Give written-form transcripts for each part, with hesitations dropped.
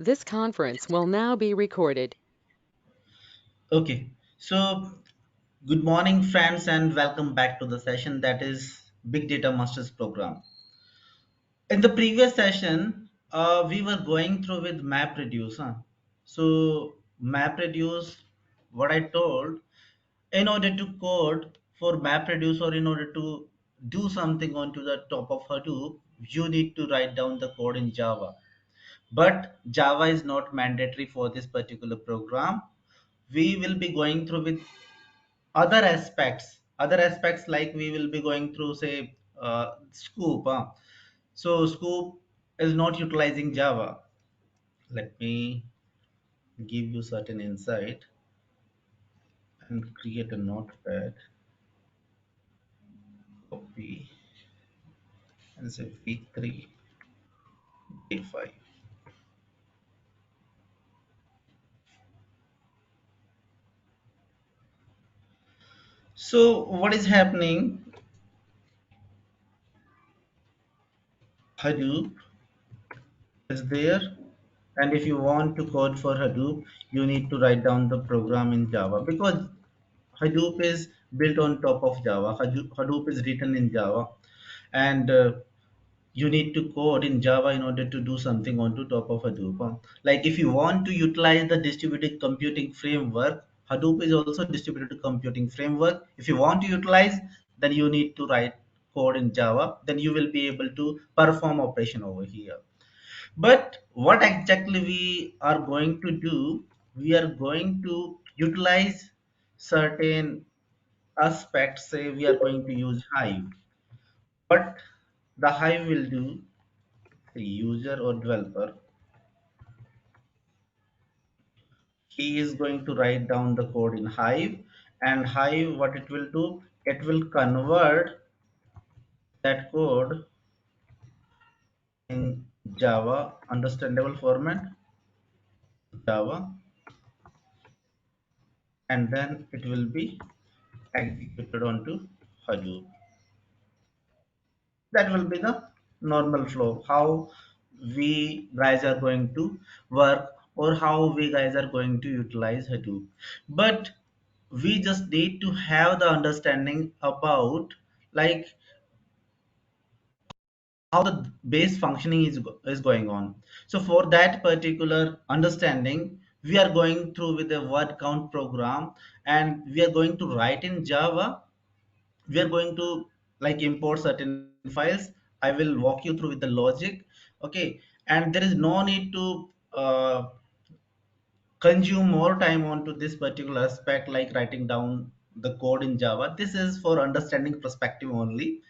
This conference will now be recorded. Okay, so good morning, friends, and welcome back to the session that is Big Data Masters program. In the previous session, we were going through with MapReduce. So, MapReduce, what I told, in order to code for MapReduce or in order to do something onto the top of Hadoop, you need to write down the code in Java. But Java is not mandatory for this particular program. We will be going through with other aspects like we will be going through say scoop so scoop is not utilizing java. Let me give you certain insight and create a notepad, copy and say week 3 day 5. So what is happening, hadoop is there, and if you want to code for hadoop you need to write down the program in java because Hadoop is built on top of Java. Hadoop is written in Java, and you need to code in Java in order to do something onto top of Hadoop. Like if you want to utilize the distributed computing framework, Hadoop is also distributed computing framework. If you want to utilize, then you need to write code in Java. Then you will be able to perform operation over here. But what exactly we are going to do? We are going to utilize certain aspects. Say we are going to use hive. What the hive will do, the user or developer, he is going to write down the code in hive, and hive what it will do, it will convert that code in Java understandable format, Java, and then it will be executed onto Hadoop. That will be the normal flow how we guys are going to work or how we guys are going to utilize Hadoop. But we just need to have the understanding about like how the base functioning is going on. So for that particular understanding we are going through with a word count program, and we are going to write in Java. We are going to like import certain files. I will walk you through with the logic. Okay, and there is no need to consume more time onto this particular aspect like writing down the code in Java. This is for understanding perspective only.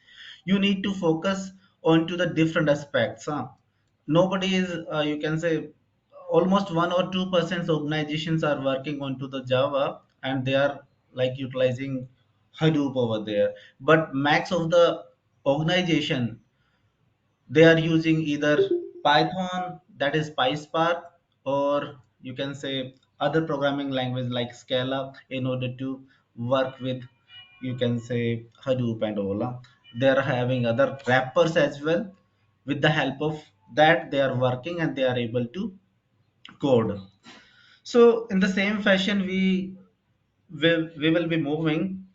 You need to focus onto the different aspects. Nobody is, you can say, almost 1 or 2% organizations are working onto the Java and they are like utilizing Hadoop over there. But max of the organization, they are using either Python, that is PySpark, or you can say other programming language like Scala in order to work with, you can say, Hadoop and all. They are having other wrappers as well. With the help of that they are working and they are able to code. So in the same fashion we will be moving.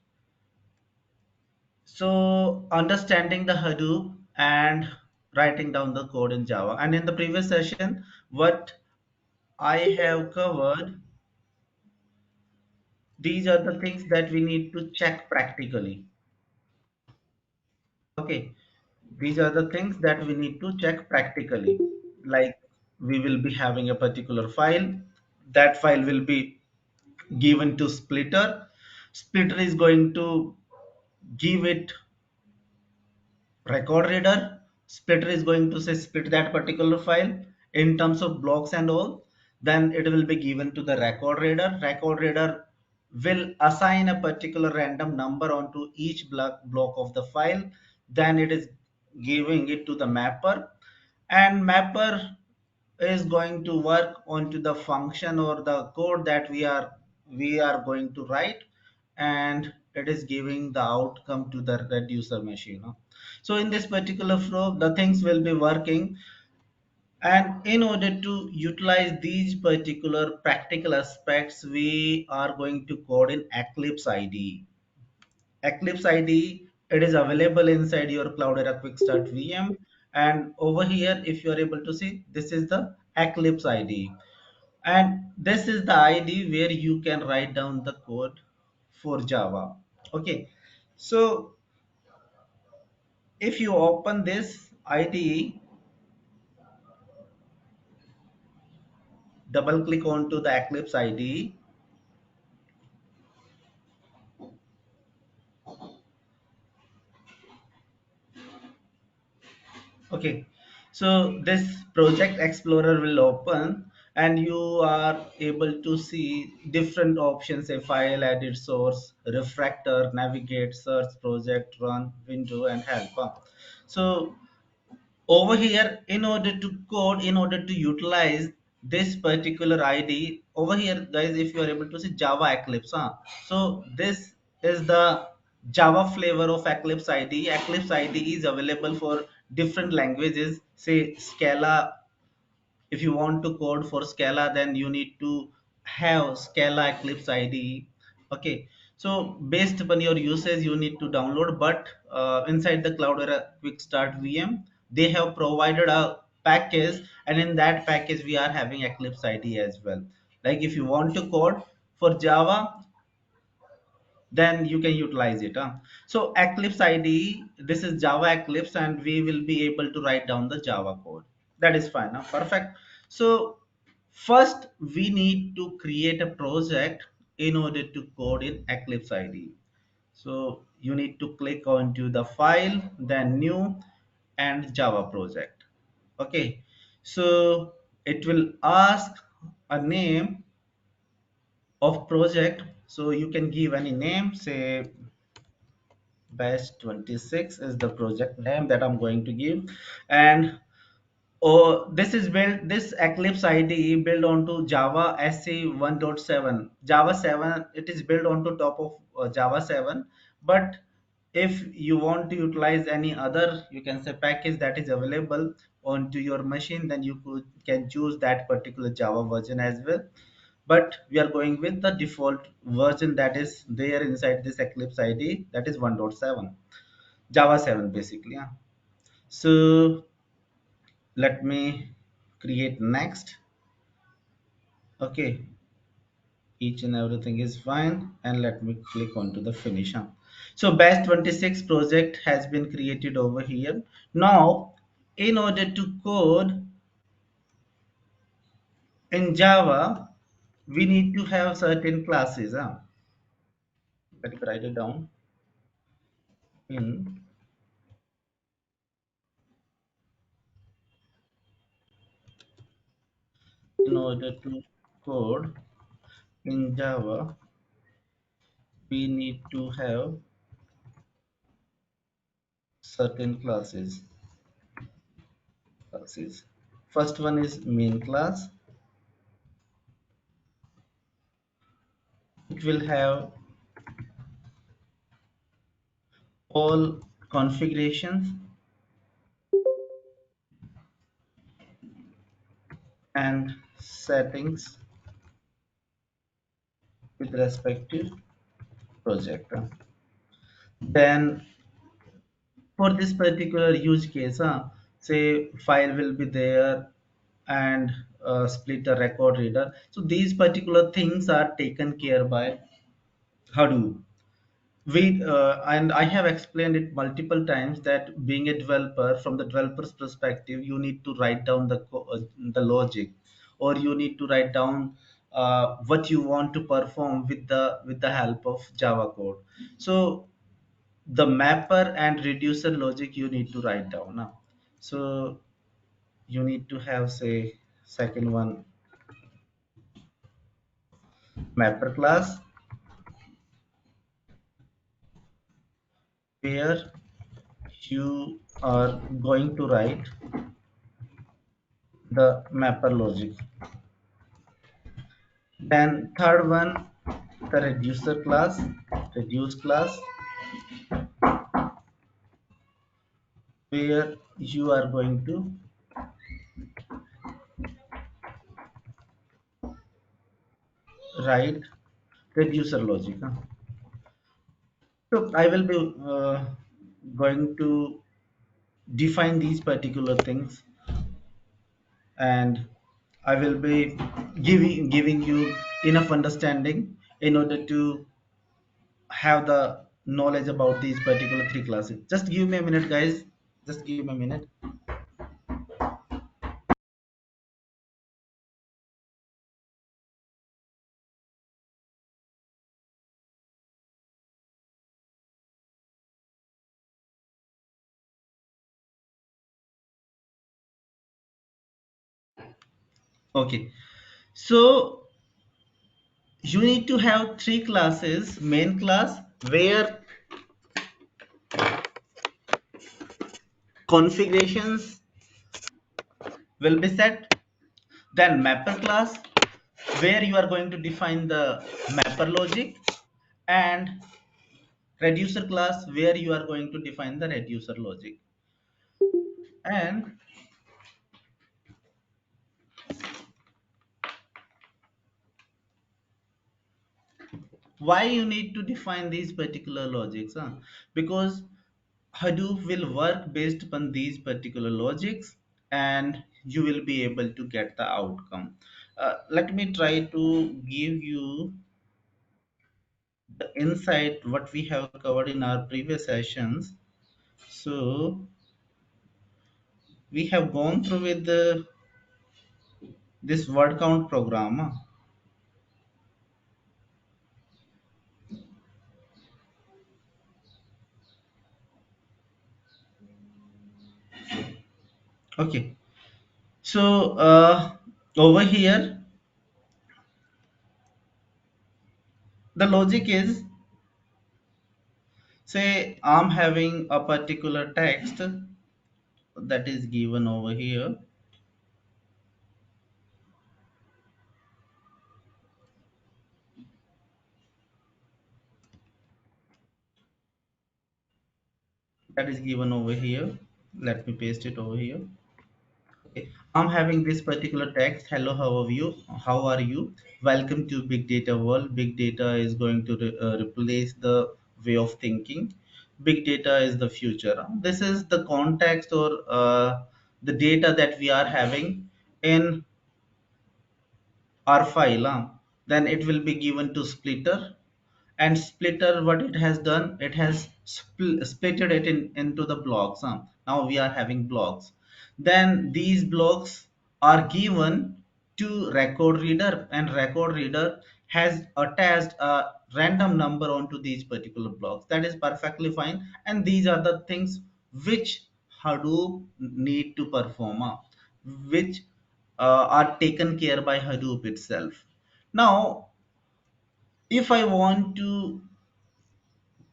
So understanding the Hadoop and writing down the code in Java. And in the previous session, what I have covered, these are the things that we need to check practically. Okay, these are the things that we need to check practically. Like we will be having a particular file. That file will be given to splitter. Splitter is going to give it record reader. Splitter is going to say split that particular file in terms of blocks and all. Then it will be given to the record reader will assign a particular random number onto each block of the file. Then it is giving it to the mapper, and mapper is going to work onto the function or the code that we are going to write, and it is giving the outcome to the reducer machine. So in this particular flow the things will be working. And in order to utilize these particular practical aspects, we are going to code in Eclipse IDE. Eclipse IDE, it is available inside your Cloudera Quick Start VM. And over here, if you are able to see, this is the Eclipse IDE. And this is the IDE where you can write down the code for Java. Okay. So if you open this IDE, double click onto the Eclipse IDE. Okay, so this project explorer will open and you are able to see different options: a file, edit, source, refactor, navigate, search, project, run, window, and help. So over here, in order to code, in order to utilize this particular id over here, guys, if you are able to see Java Eclipse, so this is the Java flavor of Eclipse id. Eclipse id is available for different languages, say Scala. If you want to code for Scala, then you need to have Scala Eclipse IDE. Okay, so based upon your usage you need to download, but inside the Cloudera Quick Start VM, they have provided a package, and in that package we are having Eclipse IDE as well. Like if you want to code for Java, then you can utilize it, so Eclipse IDE, this is Java Eclipse, and we will be able to write down the Java code. That is fine, perfect. So first we need to create a project in order to code in Eclipse IDE. So you need to click onto the file, then new, and Java project. Okay, so it will ask a name of project, so you can give any name, say Best 26 is the project name that I'm going to give. And oh, this is built, this Eclipse IDE built onto Java SE 1.7. Java 7, it is built onto top of Java 7. But if you want to utilize any other, you can say, package that is available onto your machine, then you can choose that particular Java version as well. But we are going with the default version that is there inside this Eclipse IDE, that is 1.7. Java 7 basically. Yeah. So let me create next. Okay, each and everything is fine, and let me click onto the finish. So batch 26 project has been created over here. Now in order to code in Java, we need to have certain classes. Let me write it down. In order to code in Java, we need to have certain classes. First one is main class. It will have all configurations and settings with respect to project. Then for this particular use case, say file will be there, and splitter, record reader. So these particular things are taken care by Hadoop. And I have explained it multiple times that being a developer, from the developer's perspective, you need to write down the logic, or you need to write down what you want to perform with the help of Java code. So the mapper and reducer logic you need to write down now. So you need to have, say, second one, mapper class, where you are going to write the mapper logic. Then third one, the reducer class, reduce class, where you are going to write reducer logic. So I will be going to define these particular things, and I will be giving you enough understanding in order to have the knowledge about these particular three classes. Just give me a minute, guys. Just give me a minute. Okay. So you need to have three classes: main class where configurations will be set, then mapper class where you are going to define the mapper logic, and reducer class where you are going to define the reducer logic. And why you need to define these particular logics, huh? Because Hadoop will work based upon these particular logics, and you will be able to get the outcome. Let me try to give you the insight what we have covered in our previous sessions. So we have gone through with this word count program, huh? Okay. So over here, the logic is, say I'm having a particular text that is given over here. That is given over here. Let me paste it over here. Okay. I'm having this particular text. Hello, how are you? How are you? Welcome to big data world. Big data is going to replace the way of thinking. Big data is the future. This is the context, or the data that we are having in our file. Then it will be given to splitter, and splitter, what it has done, it has splitted it into the blocks. Now we are having blocks. Then these blocks are given to record reader, and record reader has attached a random number onto these particular blocks. That is perfectly fine, and these are the things which Hadoop need to perform, which are taken care by Hadoop itself. Now if I want to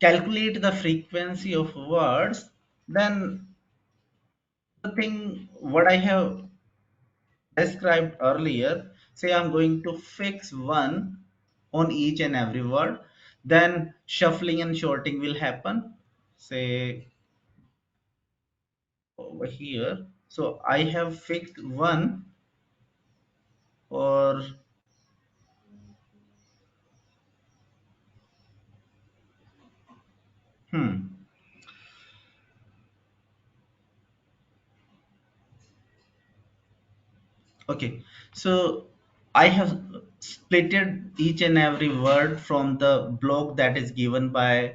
calculate the frequency of words, then the thing what I have described earlier, say I'm going to fix one on each and every word, then shuffling and sorting will happen. Say over here, so I have fixed one or hmm. Okay, so I have splitted each and every word from the block that is given by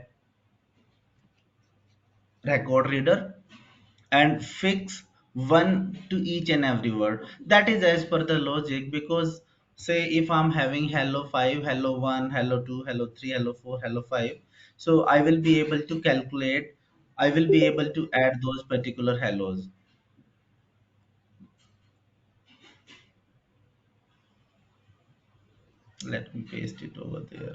record reader, and fix one to each and every word. That is as per the logic, because say if I'm having hello 5, hello 1, hello 2, hello 3, hello 4, hello 5, so I will be able to calculate, I will be able to add those particular hellos. Let me paste it over there.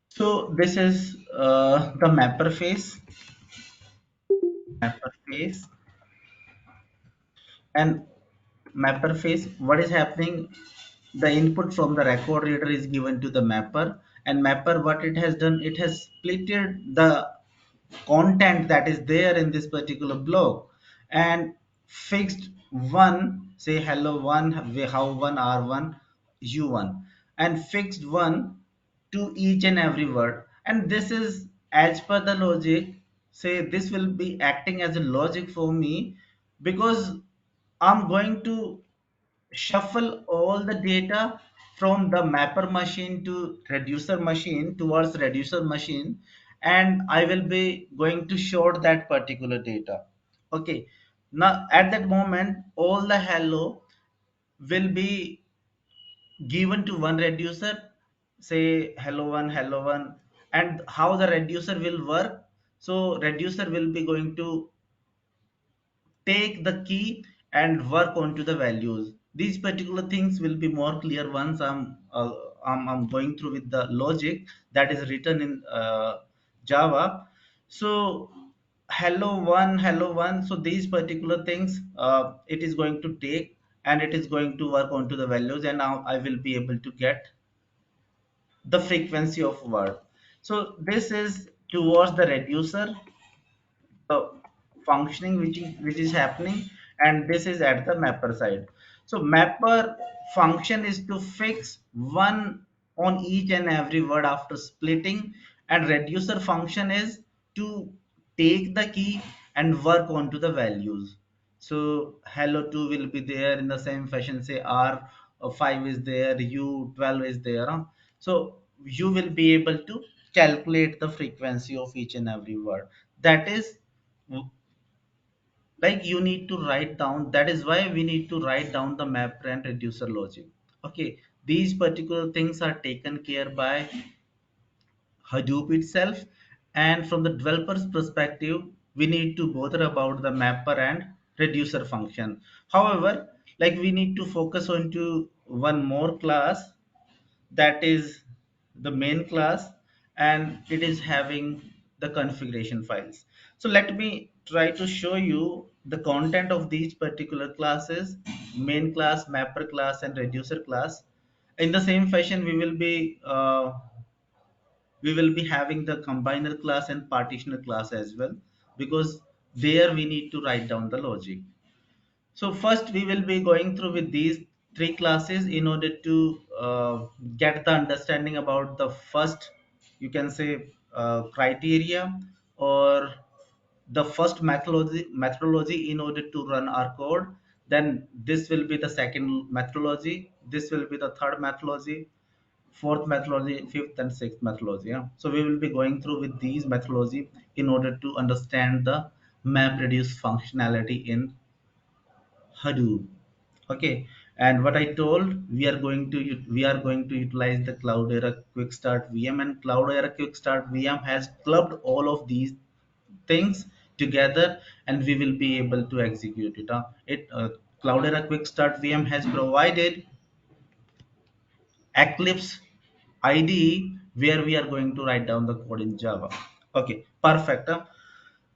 So this is the mapper face, and mapper face. What is happening? The input from the record reader is given to the mapper, and mapper, what it has done, it has splitted the content that is there in this particular block, and fixed one, say hello one, how one, r1, u1, and fixed one to each and every word. And this is as per the logic, say this will be acting as a logic for me, because I'm going to shuffle all the data from the mapper machine to reducer machine towards reducer machine, and I will be going to short that particular data. Okay, now at that moment all the hello will be given to one reducer, say hello one. And how the reducer will work, so reducer will be going to take the key and work onto the values. These particular things will be more clear once I'm going through with the logic that is written in Java. So hello one. So these particular things it is going to take, and it is going to work onto the values, and now I will be able to get the frequency of word. So this is towards the reducer, the functioning which is happening, and this is at the mapper side. So mapper function is to fix one on each and every word after splitting, and reducer function is to take the key and work onto the values. So hello 2 will be there in the same fashion, say r5 is there, u12 is there, huh? So you will be able to calculate the frequency of each and every word. That is, like, you need to write down. That is why we need to write down the map and reducer logic. Okay, these particular things are taken care by Hadoop itself, and from the developer's perspective we need to bother about the mapper and reducer function. However, like, we need to focus on to one more class, that is the main class, and it is having the configuration files. So let me try to show you the content of these particular classes: main class, mapper class, and reducer class. In the same fashion we will be having the combiner class and partitioner class as well, because there we need to write down the logic. So first we will be going through with these three classes in order to get the understanding about the first, you can say, criteria, or the first methodology in order to run our code. Then this will be the second methodology, this will be the third methodology, fourth methodology, fifth and sixth methodology. Yeah? So we will be going through with these methodology in order to understand the MapReduce functionality in Hadoop. Okay, and what I told, we are going to utilize the Cloudera Quick Start VM, and Cloudera Quick Start VM has clubbed all of these things together, and we will be able to execute it. Cloudera Quick Start VM has provided Eclipse IDE where we are going to write down the code in Java. Okay, perfect.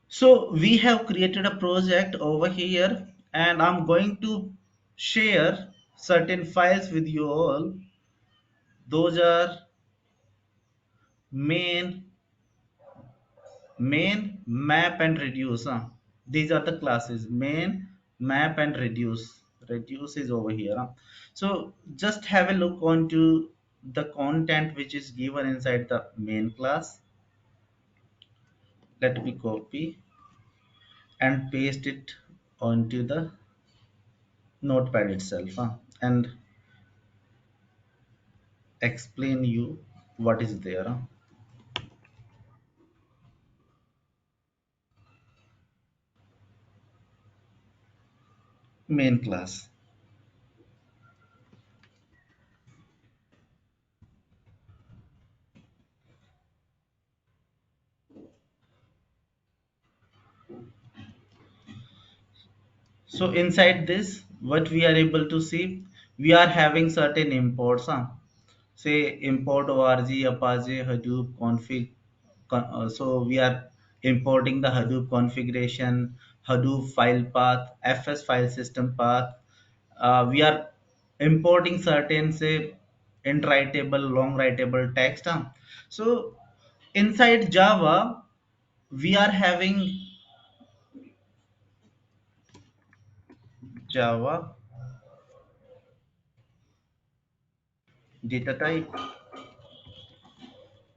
So we have created a project over here, and I'm going to share certain files with you all. Those are main, map, and reduce. These are the classes: main, map, and reduce. Reduce is over here. So just have a look onto the content which is given inside the main class. Let me copy and paste it onto the notepad itself, and explain you what is there. Main class. So inside this, what we are able to see, we are having certain imports. Say import org, Apache, Hadoop config. So we are importing the Hadoop configuration, Hadoop file path, FS file system path. We are importing certain, say, int writable, long writable text. So inside Java, we are having Java data type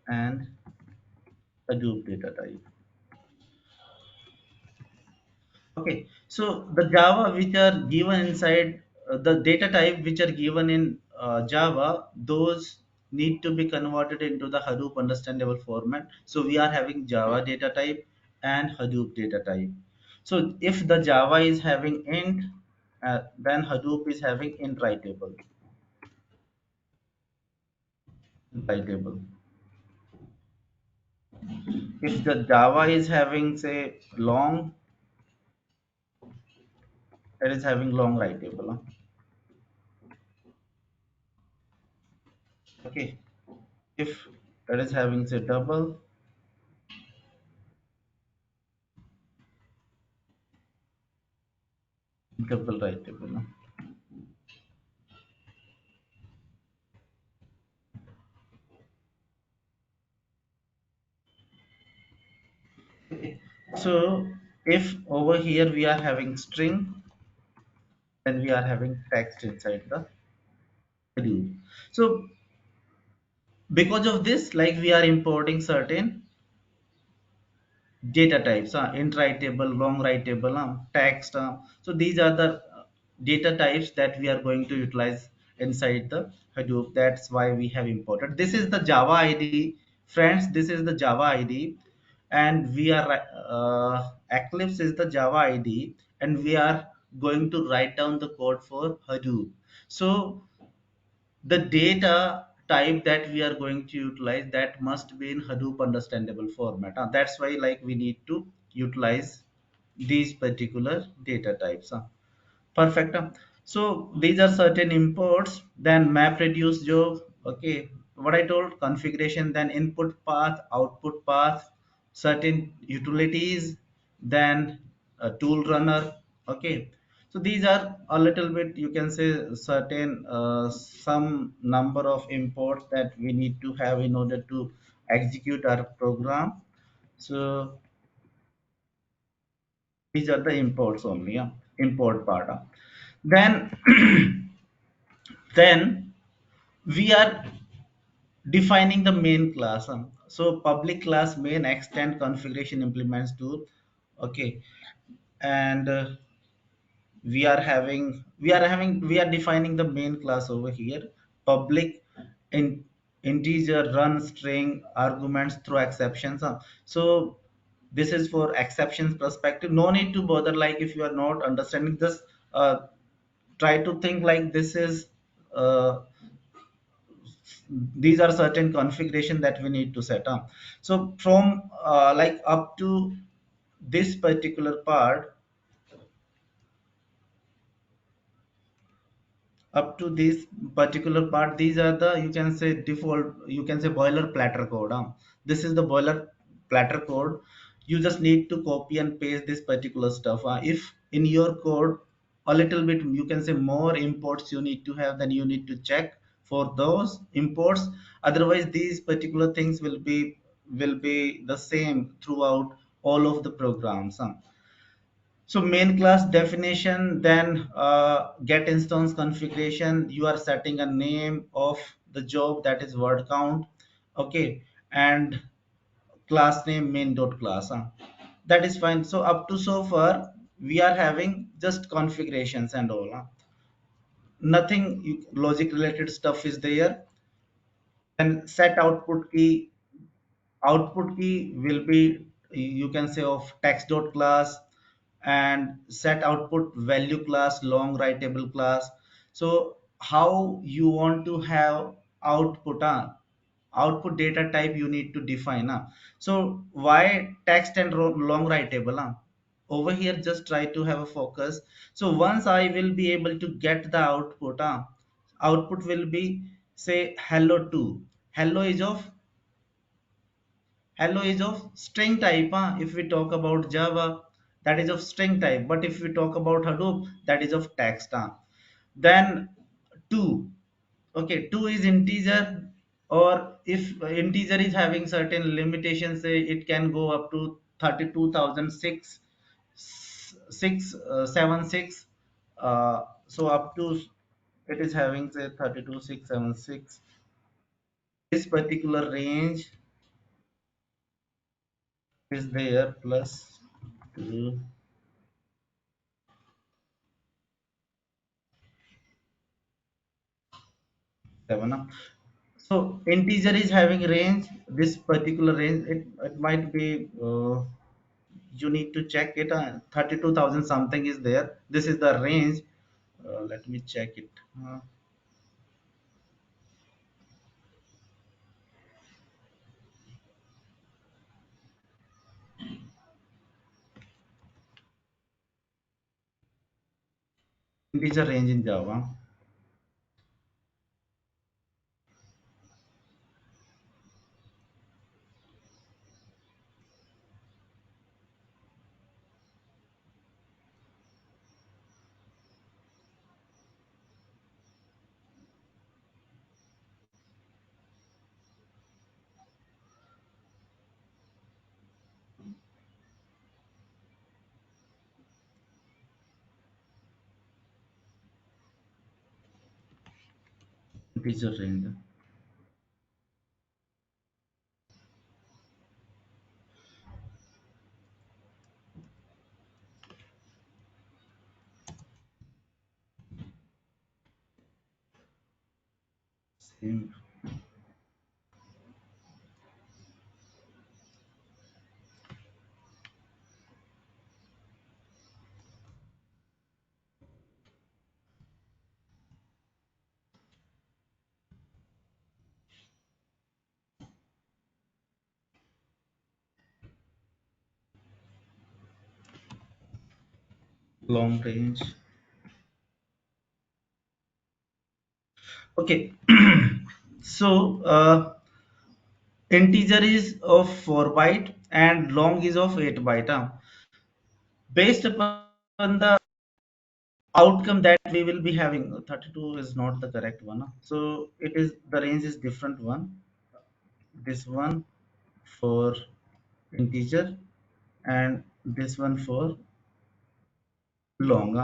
and Hadoop data type. Okay, so the Java which are given inside the data type which are given in Java, those need to be converted into the Hadoop understandable format. So we are having Java data type and Hadoop data type. So if the Java is having int, then Hadoop is having int writable. Writable. If the Java is having say long, it is having long writable. Okay. If it is having say double writable. So if over here we are having string, then we are having text inside the Hadoop. So because of this, like we are importing certain data types, int writable, long writable, text. So these are the data types that we are going to utilize inside the Hadoop. That's why we have imported. This is the Java ID, friends. This is the Java ID, and we are Eclipse is the Java ID, and we are going to write down the code for Hadoop. So the data type that we are going to utilize, that must be in Hadoop understandable format. That's why like we need to utilize these particular data types. Perfect. So these are certain imports. Then MapReduce job. Okay, what I told, configuration, then input path, output path, certain utilities, then a tool runner. Okay, so these are a little bit, you can say, certain some number of imports that we need to have in order to execute our program. So these are the imports only. Yeah, import part. Then then we are defining the main class. So public class main extend configuration implements tool. Okay, and we are defining the main class over here. Public in integer run string arguments through exceptions. So this is for exceptions perspective. No need to bother, like if you are not understanding this, try to think like this is these are certain configuration that we need to set up. So from like up to this particular part, up to this particular part, these are the, you can say, default, you can say boiler platter code. This is the boiler platter code. You just need to copy and paste this particular stuff. If in your code a little bit, you can say, more imports you need to have, then you need to check for those imports. Otherwise these particular things will be the same throughout all of the programs. So main class definition, then get instance configuration. You are setting a name of the job, that is word count. Okay, and class name main dot class. That is fine. So up to so far we are having just configurations and all. Nothing logic related stuff is there. And set output key. Output key will be, you can say, of text dot class, and set output value class long writable class. So how you want to have output, output data type you need to define. So why text and long writable? Over here just try to have a focus. So once I will be able to get the output, output will be say hello to. Hello is of Hello is of string type. If we talk about Java, that is of string type. But if we talk about Hadoop, that is of text. Then 2. Okay, 2 is integer, or if integer is having certain limitations, say it can go up to 32,006 676. So up to it is having say 32676. This particular range is there plus 2 7 up. So integer is having range. This particular range, it might be you need to check it. 32,000 something is there. This is the range. Let me check it. Integer range in Java. Integer range. Same. Long range. Okay. So integer is of 4 byte and long is of 8 byte. Based upon the outcome that we will be having, 32 is not the correct one. So it is the range is different one. This one for integer and this one for long.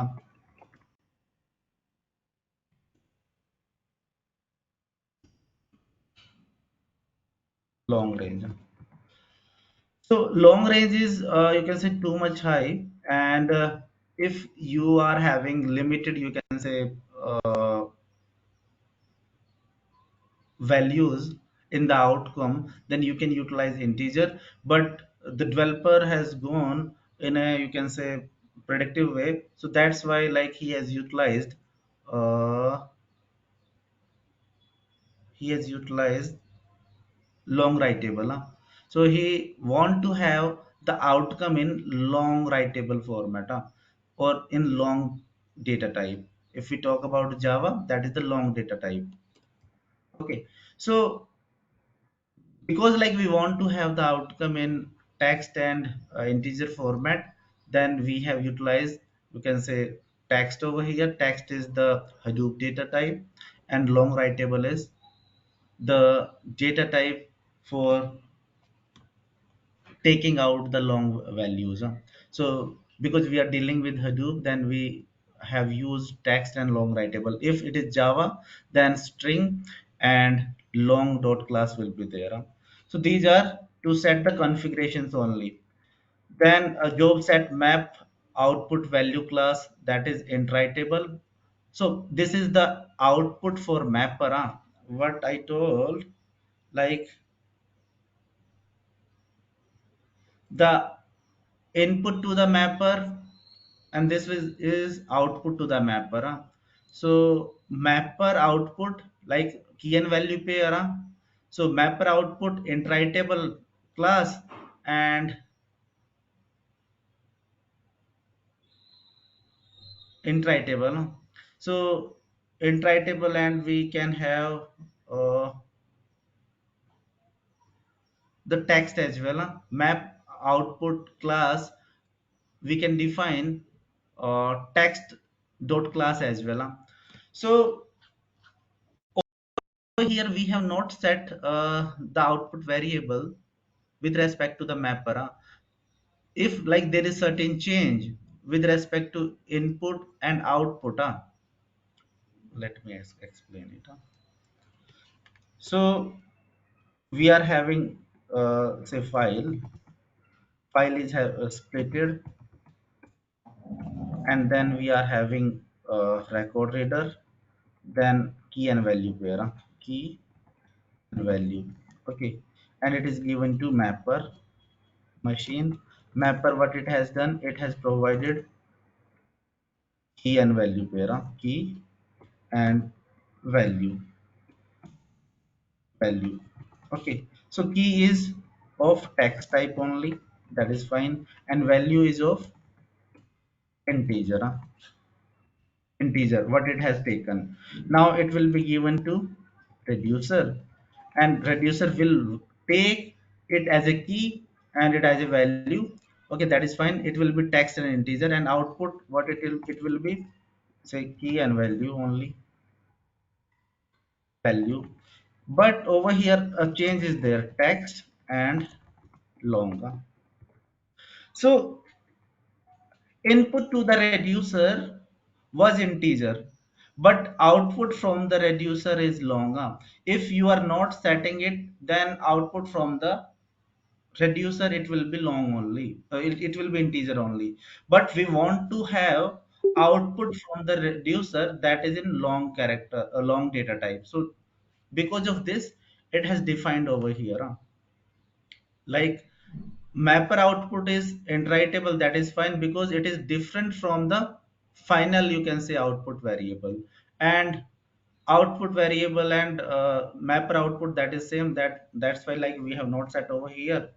Long range. So long range is you can say too much high, and if you are having limited, you can say values in the outcome, then you can utilize integer. But the developer has gone in a, you can say, predictive way, so that's why like uh, he has utilized long writable. So he want to have the outcome in long writable format, or in long data type. If we talk about Java, that is the long data type. Okay, so because like we want to have the outcome in text and integer format, then we have utilized, you can say, text over here. Text is the Hadoop data type, and long writable is the data type for taking out the long values. So because we are dealing with Hadoop, then we have used text and long writable. If it is Java, then string and long dot class will be there. So these are to set the configurations only. Then a job set map output value class, that is iterable. So this is the output for mapper. What I told, like the input to the mapper, and this is output to the mapper. So mapper output like key and value pair. So mapper output iterable class and iterable. So iterable, and we can have uh, the text as well. Map output class, we can define text dot class as well. So over here we have not set the output variable with respect to the mapper. If like there is certain change, with respect to input and output. Let me explain it. So we are having say file is splitted, and then we are having record reader, then key and value pair, key and value. Okay, and it is given to mapper machine. Mapper, what it has done, it has provided key and value pair, key and value value. Okay, so key is of text type only, that is fine, and value is of integer, integer what it has taken. Now it will be given to reducer, and reducer will take it as a key and it as a value. Okay, that is fine, it will be text and integer, and output what it will be, say key and value only, value. But over here a change is there, text and long. So input to the reducer was integer, but output from the reducer is long. If you are not setting it, then output from the reducer it will be long only. It will be integer only. But we want to have output from the reducer that is in long character, a long data type. So because of this, it has defined over here. Like mapper output is interpretable, that is fine, because it is different from the final, you can say, output variable. And output variable and mapper output, that is same, that's why like we have not set over here.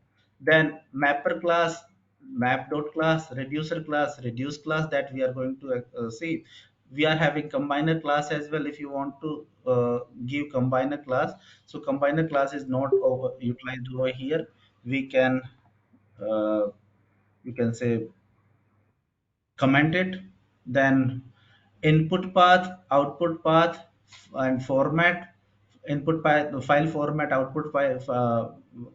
Then mapper class, map dot class, reducer class, reduce class, that we are going to see. We are having combiner class as well. If you want to give combiner class, so combiner class is not utilized over here. We can uh, you can say comment it. Then input path, output path, and format. Input path, file format, output file,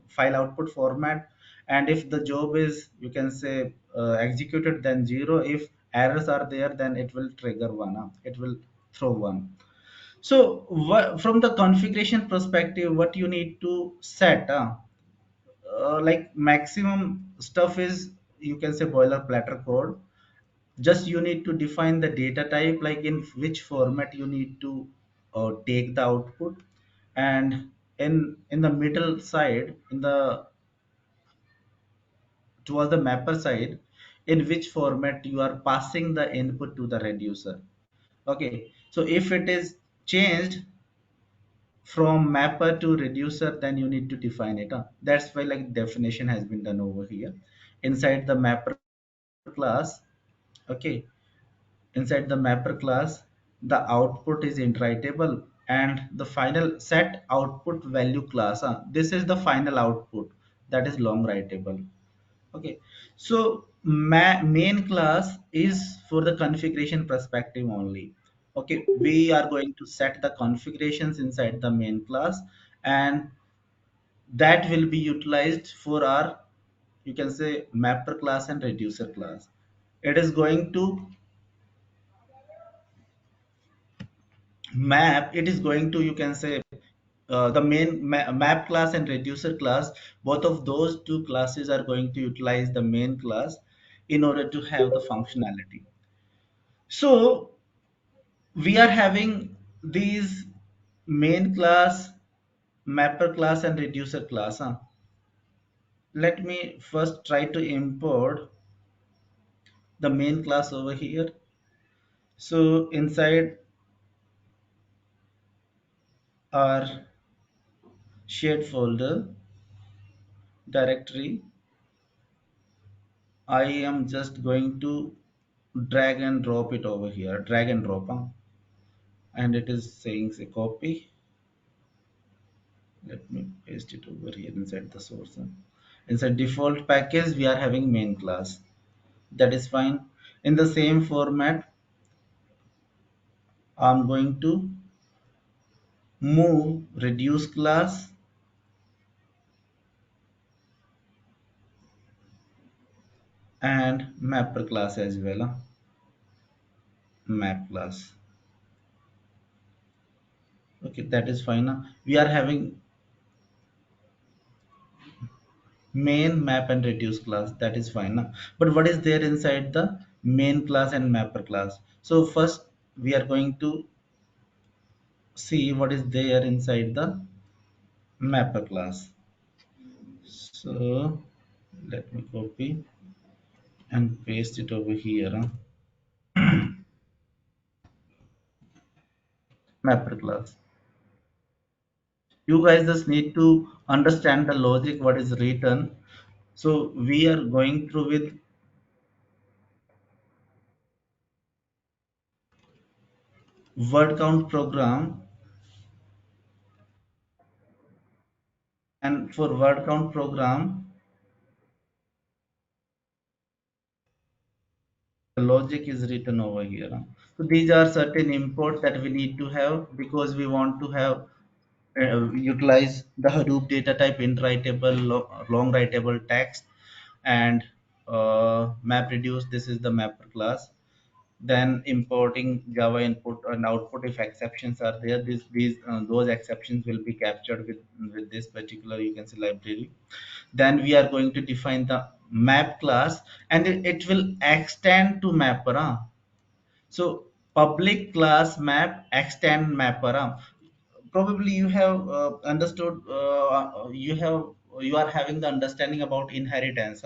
file output format. And if the job is, you can say, executed, then 0. If errors are there, then it will trigger 1, it will throw 1. So from the configuration perspective, what you need to set, like maximum stuff is, you can say, boilerplate code. Just you need to define the data type, like in which format you need to take the output, and in the middle side, in the towards the mapper side, in which format you are passing the input to the reducer. Okay, so if it is changed from mapper to reducer, then you need to define it. That's why like definition has been done over here inside the mapper class. Okay, inside the mapper class, the output is iterable, and the final set output value class, this is the final output, that is long writable. Okay, so main class is for the configuration perspective only. Okay, we are going to set the configurations inside the main class, and that will be utilized for our, you can say, mapper class and reducer class. It is going to map, it is going to, you can say, the main map class and reducer class, both of those two classes are going to utilize the main class in order to have the functionality. So we are having these main class, mapper class, and reducer class. Let me first try to import the main class over here. So inside our shared folder directory, I am just going to drag and drop it over here, drag and drop, and it is saying say copy. Let me paste it over here inside the source. Inside default package, we are having main class. That is fine. In the same format, I'm going to move reduce class and mapper class as well. Map class. Okay, that is fine. We are having main, map, and reduce class. That is fine. But what is there inside the main class and mapper class? So first we are going to see what is there inside the mapper class. So let me copy and paste it over here. Mapper class. You guys just need to understand the logic what is written. So we are going through with word count program, and for word count program the logic is written over here. So these are certain imports that we need to have because we want to have utilize the Hadoop data type iterable, long writable text, and MapReduce. This is the mapper class. Then importing Java input and output if exceptions are there. These those exceptions will be captured with this particular you can say library. Then we are going to define the map class, and it will extend to mapper. So public class map extend mapper. Probably you have understood. You are having the understanding about inheritance.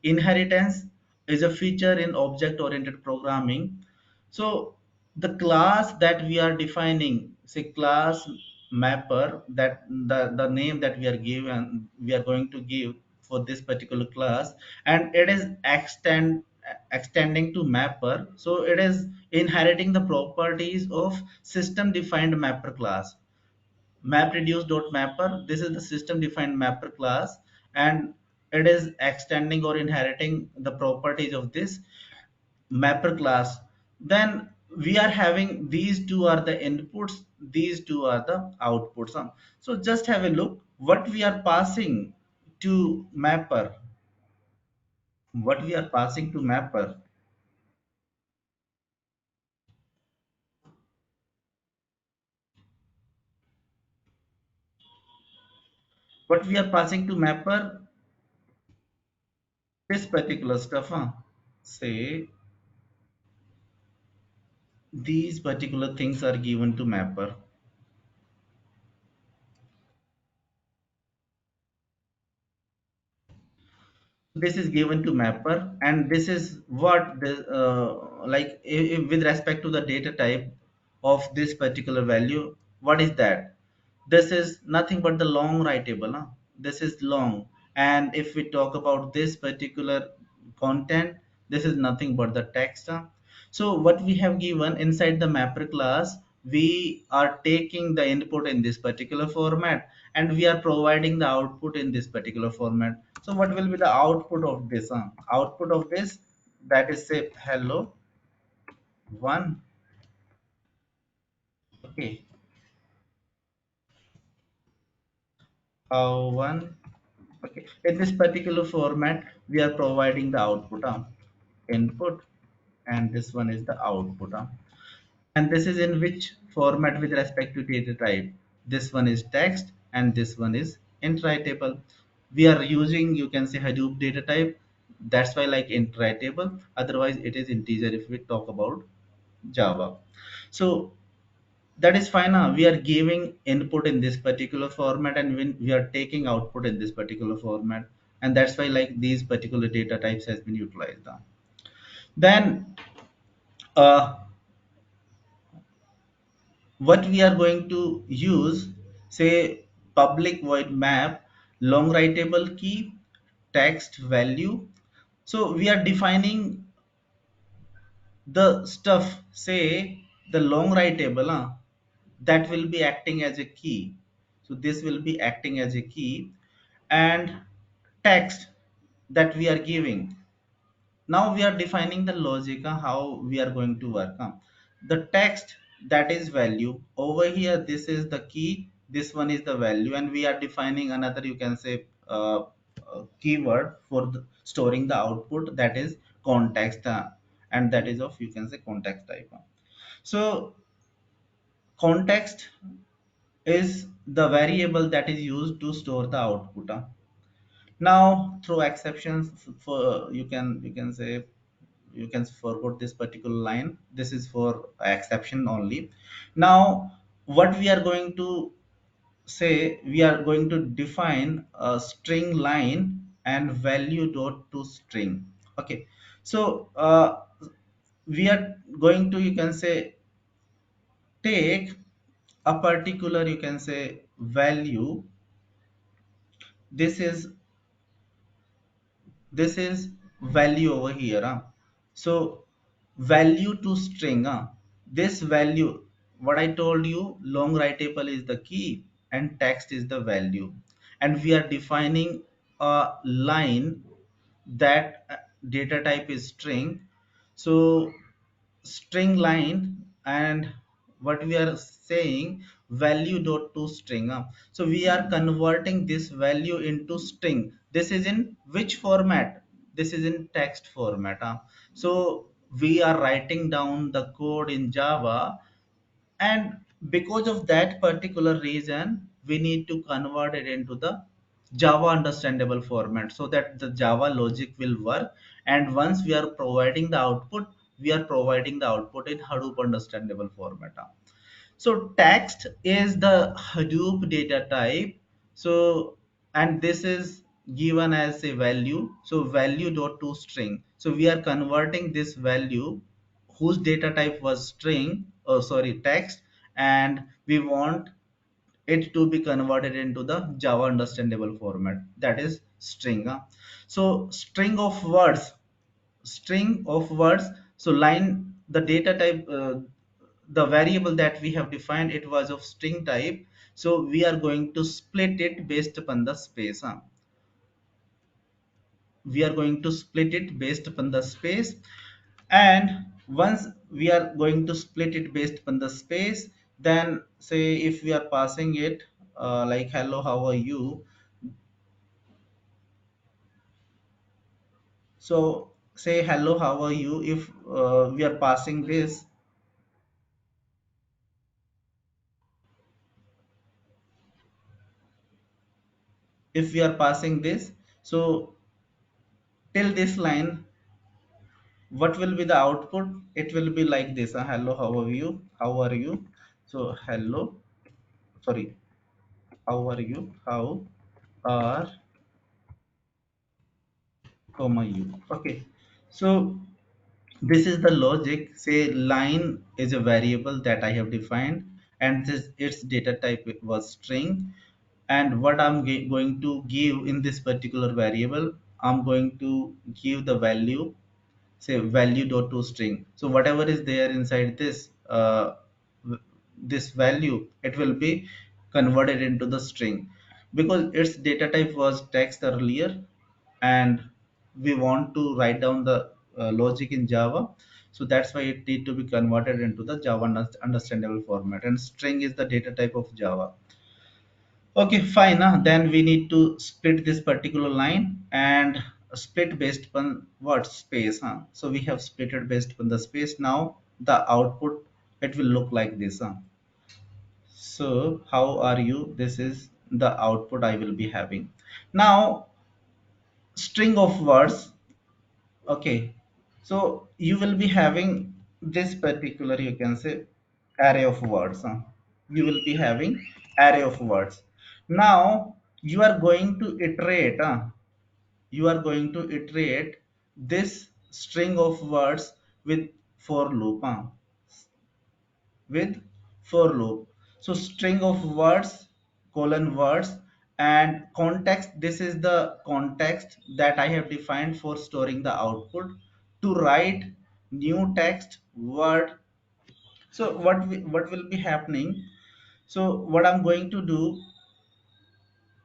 Inheritance is a feature in object oriented programming. So the class that we are defining, say class mapper, that the name that we are given, we are going to give for this particular class, and it is extending to mapper. So it is inheriting the properties of system defined mapper class. MapReduce.mapper, this is the system defined mapper class, and it is extending or inheriting the properties of this mapper class. Then we are having these two are the inputs, these two are the outputs. So just have a look what we are passing to mapper. What we are passing to mapper, what we are passing to mapper, this particular stuff. Say these particular things are given to mapper. This is given to mapper, and this is what the like with respect to the data type of this particular value, what is that? This is nothing but the long writable. This is long. And if we talk about this particular content, this is nothing but the text. So what we have given inside the mapper class, we are taking the input in this particular format, and we are providing the output in this particular format. So what will be the output of this? Output of this, that is say hello one. Okay, one. Okay, in this particular format, we are providing the output, input, and this one is the output. And this is in which format with respect to data type? This one is text, and this one is iterable. We are using, you can say, Hadoop data type. That's why like iterable. Otherwise, it is integer if we talk about Java. So that is fine. We are giving input in this particular format, and when we are taking output in this particular format, and that's why like these particular data types has been utilized. Then uh, what we are going to use, say public void map, long writable key, text value. So we are defining the stuff, say the long writable, that will be acting as a key. So this will be acting as a key, and text that we are giving. Now we are defining the logic, how we are going to work. The text, that is value over here, this is the key, this one is the value, and we are defining another, you can say, keyword for the storing the output, that is context, and that is of, you can say, context type. So context is the variable that is used to store the output. Now through exceptions, for you can say, you can forget this particular line, this is for exception only. Now what we are going to say, we are going to define a string line and value dot to string. Okay, so we are going to, you can say, take a particular, you can say, value. This is this is value over here, so value to string, this value, what I told you, long writable is the key and text is the value, and we are defining a line that data type is string. So string line, and what we are saying, value dot to string, so we are converting this value into string. This is in which format? This is in text format, so we are writing down the code in Java, and because of that particular reason we need to convert it into the Java understandable format, so that the Java logic will work. And once we are providing the output, we are providing the output in Hadoop understandable format. So text is the Hadoop data type. So, and this is given as a value. So value dot to string. So we are converting this value whose data type was string, oh sorry, text, and we want it to be converted into the Java understandable format, that is string. So string of words, so line, the data type, the variable that we have defined, it was of string type, so we are going to split it based upon the space, we are going to split it based upon the space. And once we are going to split it based upon the space, then say if we are passing it like hello how are you, so say hello how are you, if we are passing this, if we are passing this, so till this line, what will be the output? It will be like this, hello how are you, how are you, so hello, sorry, how are you, how are comma you. Okay, so this is the logic. Say line is a variable that I have defined, and this its data type was string, and what I'm going to give in this particular variable, I'm going to give the value, say value dot to string. So whatever is there inside this this value, it will be converted into the string, because its data type was text earlier, and we want to write down the logic in Java, so that's why it need to be converted into the Java understandable format, and string is the data type of Java. Okay, fine. Then we need to split this particular line, and split based upon what space. So we have split it based upon the space. Now the output, it will look like this. So how are you? This is the output I will be having. Now string of words. Okay, so you will be having this particular, you can say, array of words. You will be having array of words. Now you are going to iterate. You are going to iterate this string of words with for loop. With for loop. So string of words, colon words, and context. This is the context that I have defined for storing the output. To write new text word. So what will be happening? So what I'm going to do,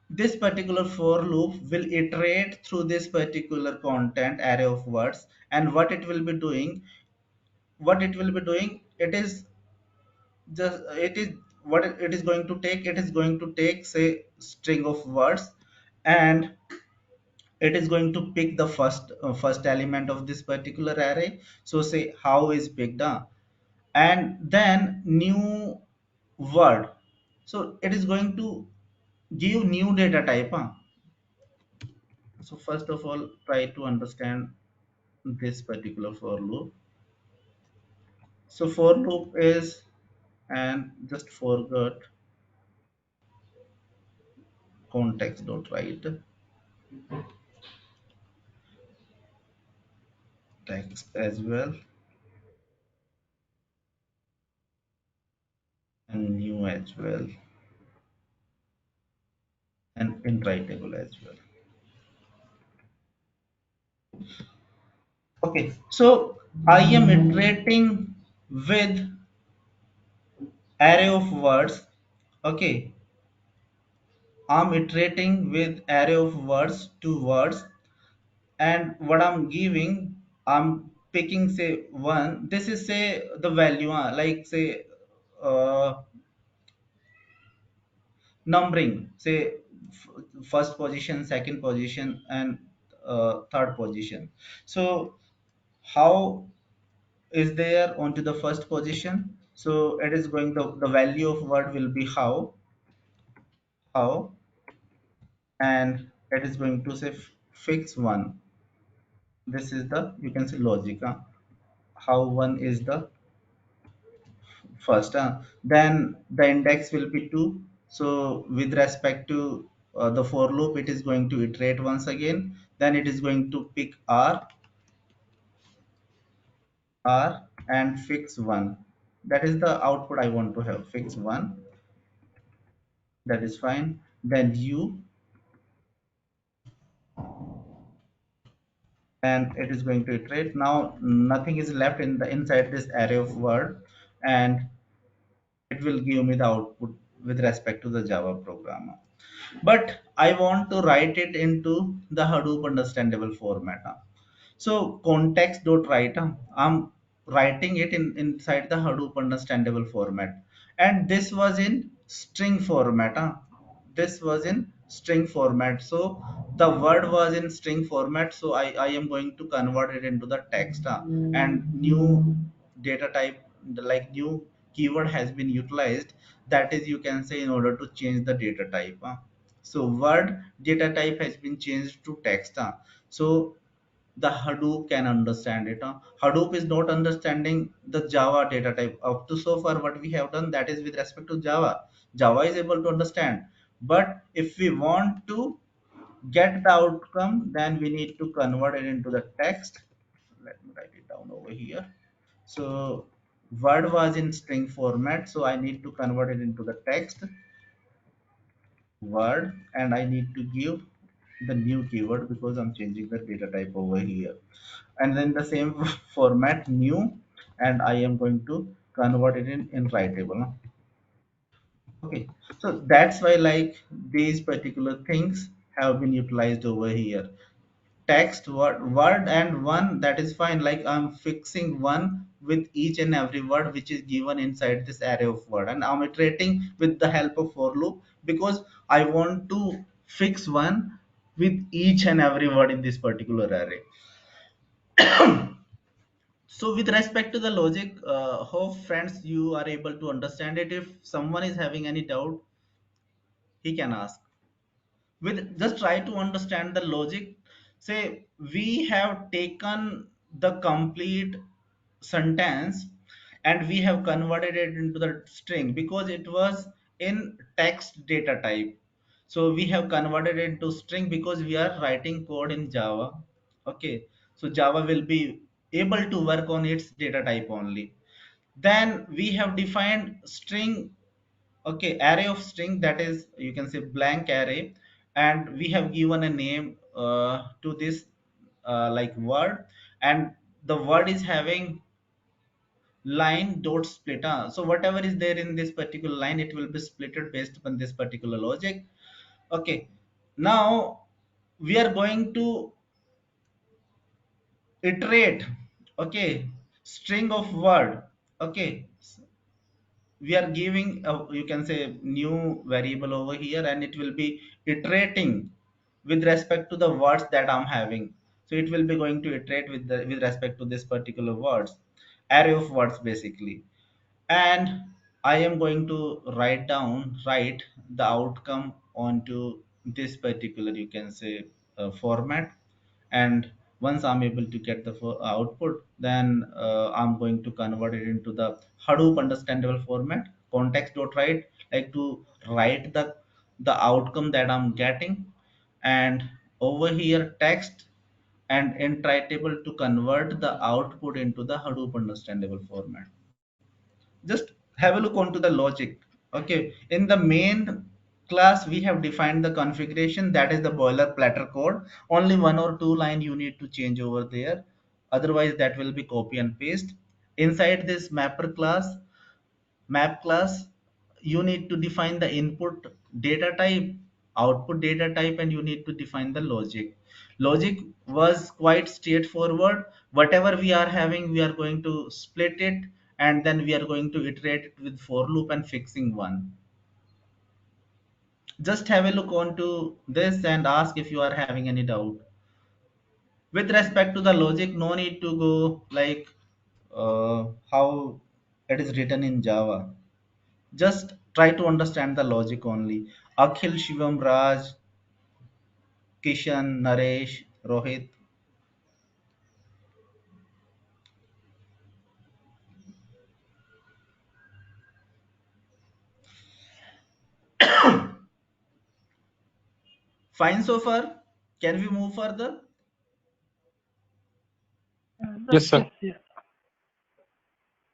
this particular for loop will iterate through this particular content array of words, and what it will be doing, it is just it is what it is going to take, it is going to take say string of words, and it is going to pick the first element of this particular array. So say how is picked up, and then new word. So it is going to give new data type. So first of all, try to understand this particular for loop. So for loop is, and just forgot context dot write text as well, and new as well, and in writable as well. Okay, so I am iterating with array of words. Okay, I'm iterating with array of words to words, and what I'm giving, I'm picking say one. This is say the value, like say numbering. Say first position, second position, and third position. So how is there onto the first position? So it is going, the value of word will be how, and it is going to say fix one. This is the, you can say logic. How one is the first. Then the index will be two. So with respect to the for loop, it is going to iterate once again. Then it is going to pick r and fix one. That is the output I want to have. Fix one. That is fine. Then u, and it is going to iterate. Now nothing is left in the inside this array of word, and it will give me the output with respect to the Java program. But I want to write it into the Hadoop understandable format. So context dot write, I'm writing it inside the Hadoop understandable format, and this was in string format. This was in string format. So the word was in string format. So I am going to convert it into the text, and new data type, like new keyword has been utilized. That is, you can say, in order to change the data type. So word data type has been changed to text. So the Hadoop can understand it. Hadoop is not understanding the Java data type. Up to so far, what we have done, that is with respect to Java. Java is able to understand. But if we want to get the outcome, then we need to convert it into the text. Let me write it down over here. So word was in string format. So I need to convert it into the text word, and I need to give the new keyword because I'm changing the data type over here, and then the same format new, and I am going to convert it in writable. Okay, so that's why like these particular things have been utilized over here. Text word and one, that is fine. Like I'm fixing one with each and every word which is given inside this array of word, and I'm iterating with the help of for loop because I want to fix one with each and every word in this particular array. So with respect to the logic, hope friends you are able to understand it. If someone is having any doubt, he can ask. With just try to understand the logic. Say we have taken the complete sentence and we have converted it into the string because it was in text data type. So we have converted it to string because we are writing code in Java. Okay, so Java will be able to work on its data type only. Then we have defined string. Okay, array of string, that is, you can say blank array, and we have given a name to this like word, and the word is having line dot split. So whatever is there in this particular line, it will be splitted based upon this particular logic. Okay, now we are going to iterate. Okay, string of word. Okay, we are giving a, you can say, new variable over here, and it will be iterating with respect to the words that I'm having. So it will be going to iterate with respect to this particular words, array of words basically. And I am going to write the outcome onto this particular, you can say, format. And once I'm able to get the output, then I'm going to convert it into the Hadoop understandable format, context dot write, like to write the outcome that I'm getting. And over here text, and enter table to convert the output into the Hadoop understandable format. Just have a look onto the logic. Okay, in the main class we have defined the configuration, that is the boilerplate code. Only one or two line you need to change over there, otherwise that will be copy and paste. Inside this map class, you need to define the input data type, output data type, and you need to define the logic was quite straightforward. Whatever we are having, we are going to split it, and then we are going to iterate it with for loop and fixing one. Just have a look onto this and ask if you are having any doubt with respect to the logic. No need to go like how it is written in Java. Just try to understand the logic only. Akhil, Shivam, Raj, Kishan, Naresh, Rohit. Fine so far? Can we move further? Yes, sir. Yes, yes.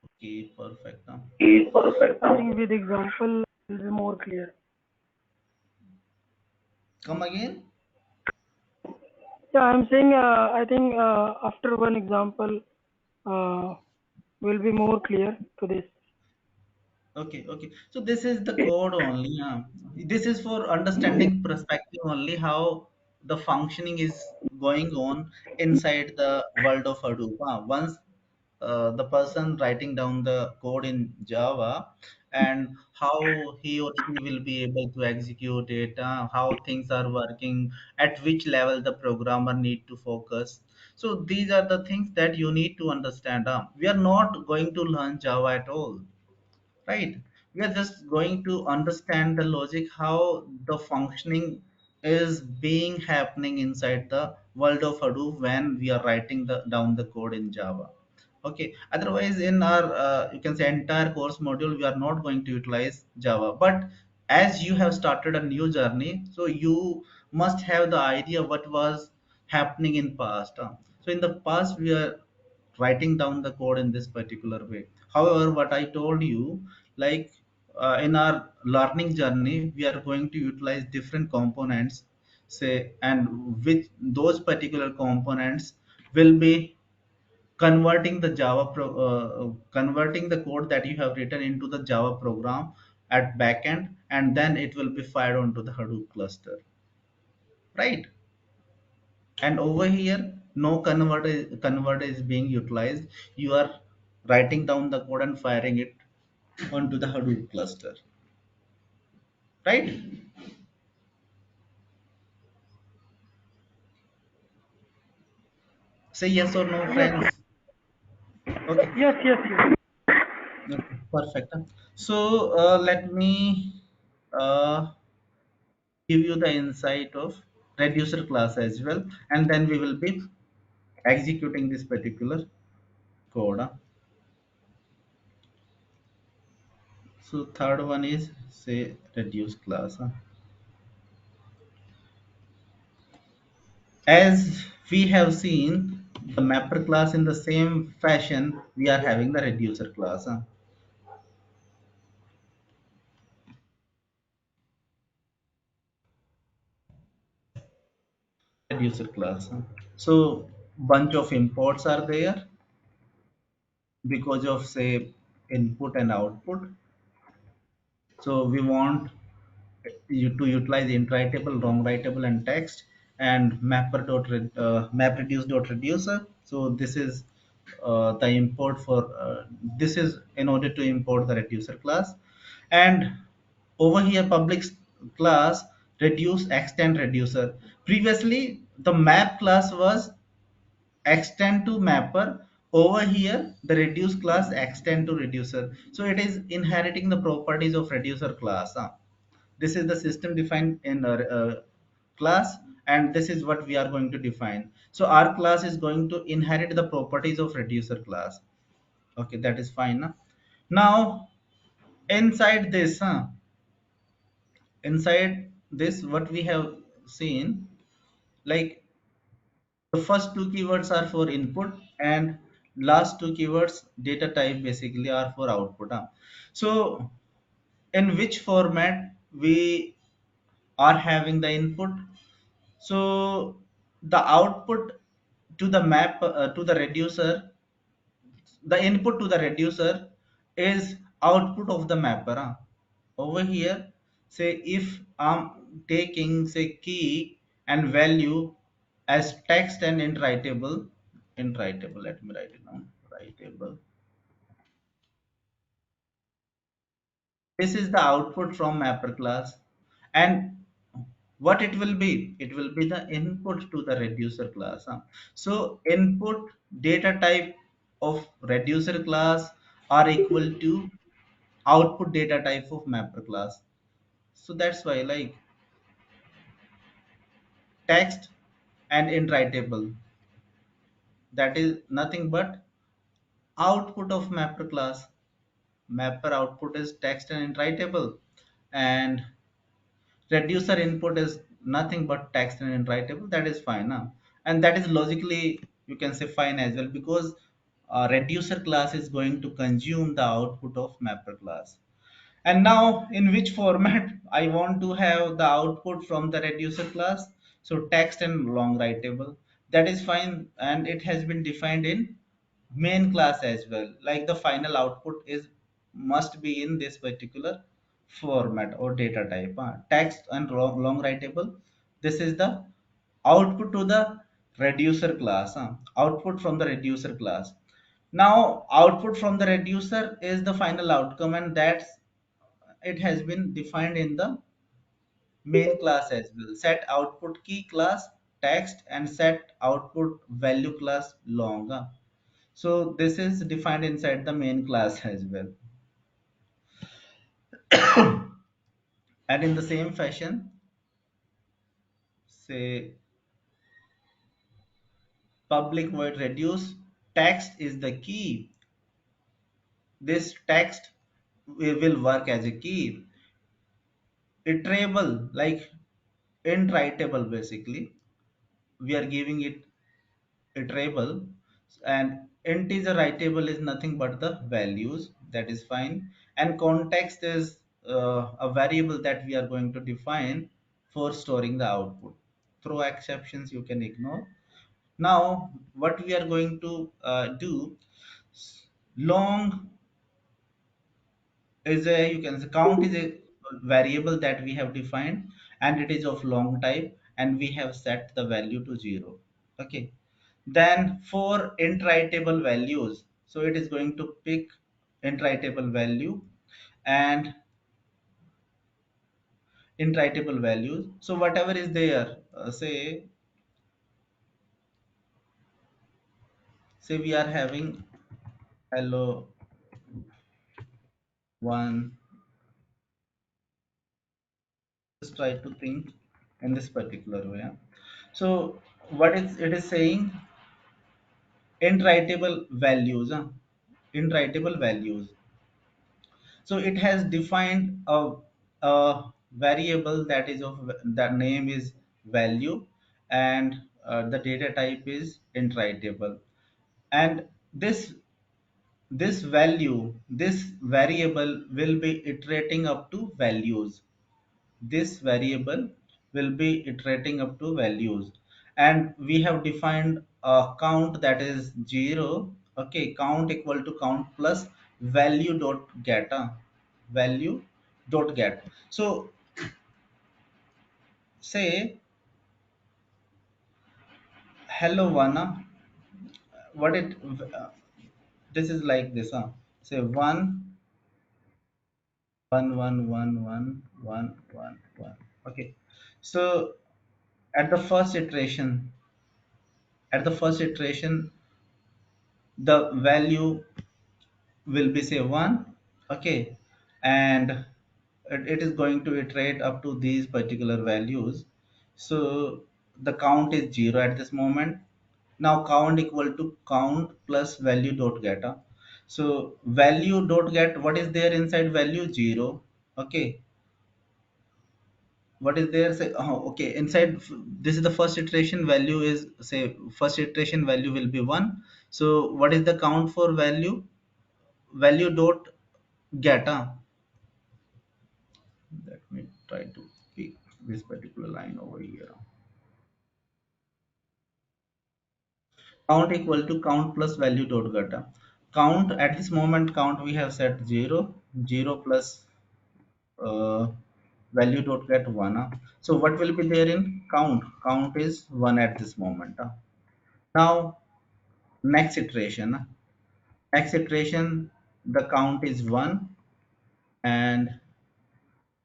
Okay, perfect. Huh? I think with example it will be more clear. Come again? Yeah, I'm saying I think after one example uh, will be more clear to this. Okay, okay. So this is the code only. This is for understanding perspective only, how the functioning is going on inside the world of Hadoop. Once the person writing down the code in Java, and how he or she will be able to execute it, how things are working, at which level the programmer need to focus. So these are the things that you need to understand. We are not going to learn Java at all, right? We are just going to understand the logic, how the functioning is being happening inside the world of Hadoop when we are writing the down the code in Java. Okay, otherwise in our you can say entire course module we are not going to utilize Java. But as you have started a new journey, so you must have the idea what was happening in past. So in the past we are writing down the code in this particular way. However, what I told you, like in our learning journey, we are going to utilize different components, say, and with those particular components will be converting the converting the code that you have written into the Java program at backend, and then it will be fired onto the Hadoop cluster, right? And over here no converter is being utilized. You are writing down the code and firing it onto the Hadoop cluster, right? Say yes or no, Yes, friends. Okay, yes, yes, yes. okay, perfect. So let me uh, give you the insight of reducer class as well, and then we will be executing this particular code. So third one is say reduce class. As we have seen the mapper class, in the same fashion we are having the reducer class. Reducer class. So bunch of imports are there because of say input and output. So we want you to utilize iterable, wrong writable, and text, and MapReduce dot reducer. So this is the import for this is in order to import the reducer class. And over here class, reduce extend reducer. Previously the map class was extend to mapper. Over here the reduce class extend to reducer, so it is inheriting the properties of reducer class. This is the system defined in class, and this is what we are going to define. So our class is going to inherit the properties of reducer class. Okay, that is fine. Now inside this, inside this what we have seen, like the first two keywords are for input and last two keywords data type basically are for output. So in which format we are having the input? So the output to the map to the reducer, the input to the reducer is output of the mapper. Over here, say if I'm taking say key and value as text and int writable, let me write it down, writable. This is the output from mapper class, and what it will be? It will be the input to the reducer class. So input data type of reducer class are equal to output data type of mapper class. So that's why like text and int writable, that is nothing but output of mapper class. Mapper output is text and int writable, and reducer input is nothing but text and writable. That is fine, and that is logically you can say fine as well, because reducer class is going to consume the output of mapper class. And now in which format I want to have the output from the reducer class? So text and long writable, that is fine, and it has been defined in main class as well. Like the final output is must be in this particular format or data type. Text and long writable. This is the output to the reducer class. Output from the reducer class. Now output from the reducer is the final outcome, and that's it has been defined in the main class as well. Set output key class text and set output value class long. So this is defined inside the main class as well. And in the same fashion, say public void reduce text is the key. This text will work as a key. Iterable like int writable basically. We are giving it iterable, and integer writable is nothing but the values. That is fine. And context is a variable that we are going to define for storing the output. Throw exceptions you can ignore. Now what we are going to do, long is a, you can say count is a variable that we have defined, and it is of long type, and we have set the value to 0. Okay, then for int writable values, so it is going to pick int writable value and int writable values. So whatever is there, say we are having hello one. Just try to think in this particular way. So what is it is saying, int writable values, int writable values. So it has defined a variable that is of that name is value, and the data type is int writable. And this value, this variable will be iterating up to values. This variable will be iterating up to values, and we have defined a count that is 0. Okay, count equal to count plus value dot get, value dot get. So say hello one, what it this is like this, say one one one one one one one one. Okay, So at the first iteration, at the first iteration, the value will be say 1, okay, and it is going to iterate up to these particular values. So the count is 0 at this moment. Now count equal to count plus value dot get. So value dot get, what is there inside value? 0. Okay, what is there? Say, oh, okay, inside this is the first iteration value is say first iteration value will be 1. So what is the count for value? Value dot get. Let me try to pick this particular line over here. Count equal to count plus value dot get. Count at this moment, count we have set 0, 0 plus uh, value dot get 1. So what will be there in count? Count is 1 at this moment. Now next iteration. Next iteration, the count is 1 and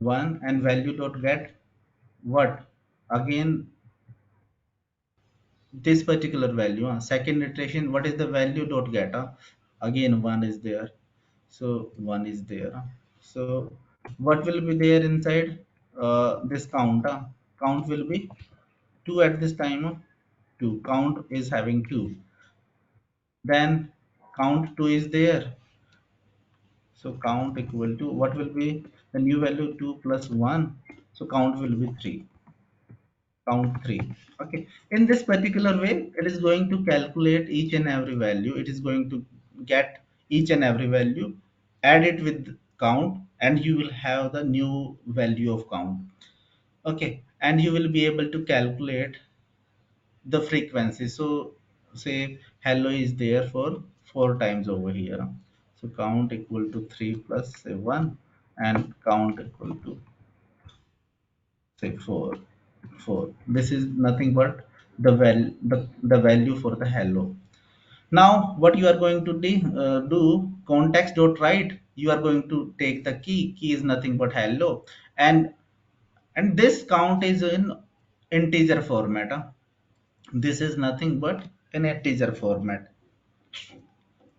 1 and value dot get what? Again this particular value. Second iteration, what is the value dot get? Again 1 is there. So 1 is there. So what will be there inside this count? Count will be 2 at this time. 2. Count is having 2. Then count 2 is there. So count equal to what will be the new value? 2 plus 1. So count will be 3. Count 3. Okay, in this particular way it is going to calculate each and every value. It is going to get each and every value, add it with count, and you will have the new value of count. Okay, and you will be able to calculate the frequency. So say hello is there for 4 times over here. So count equal to 3 plus say 1, and count equal to say 4. This is nothing but the value for the hello. Now what you are going to do, context dot write, you are going to take the key is nothing but hello, and this count is in integer format. This is nothing but an integer format.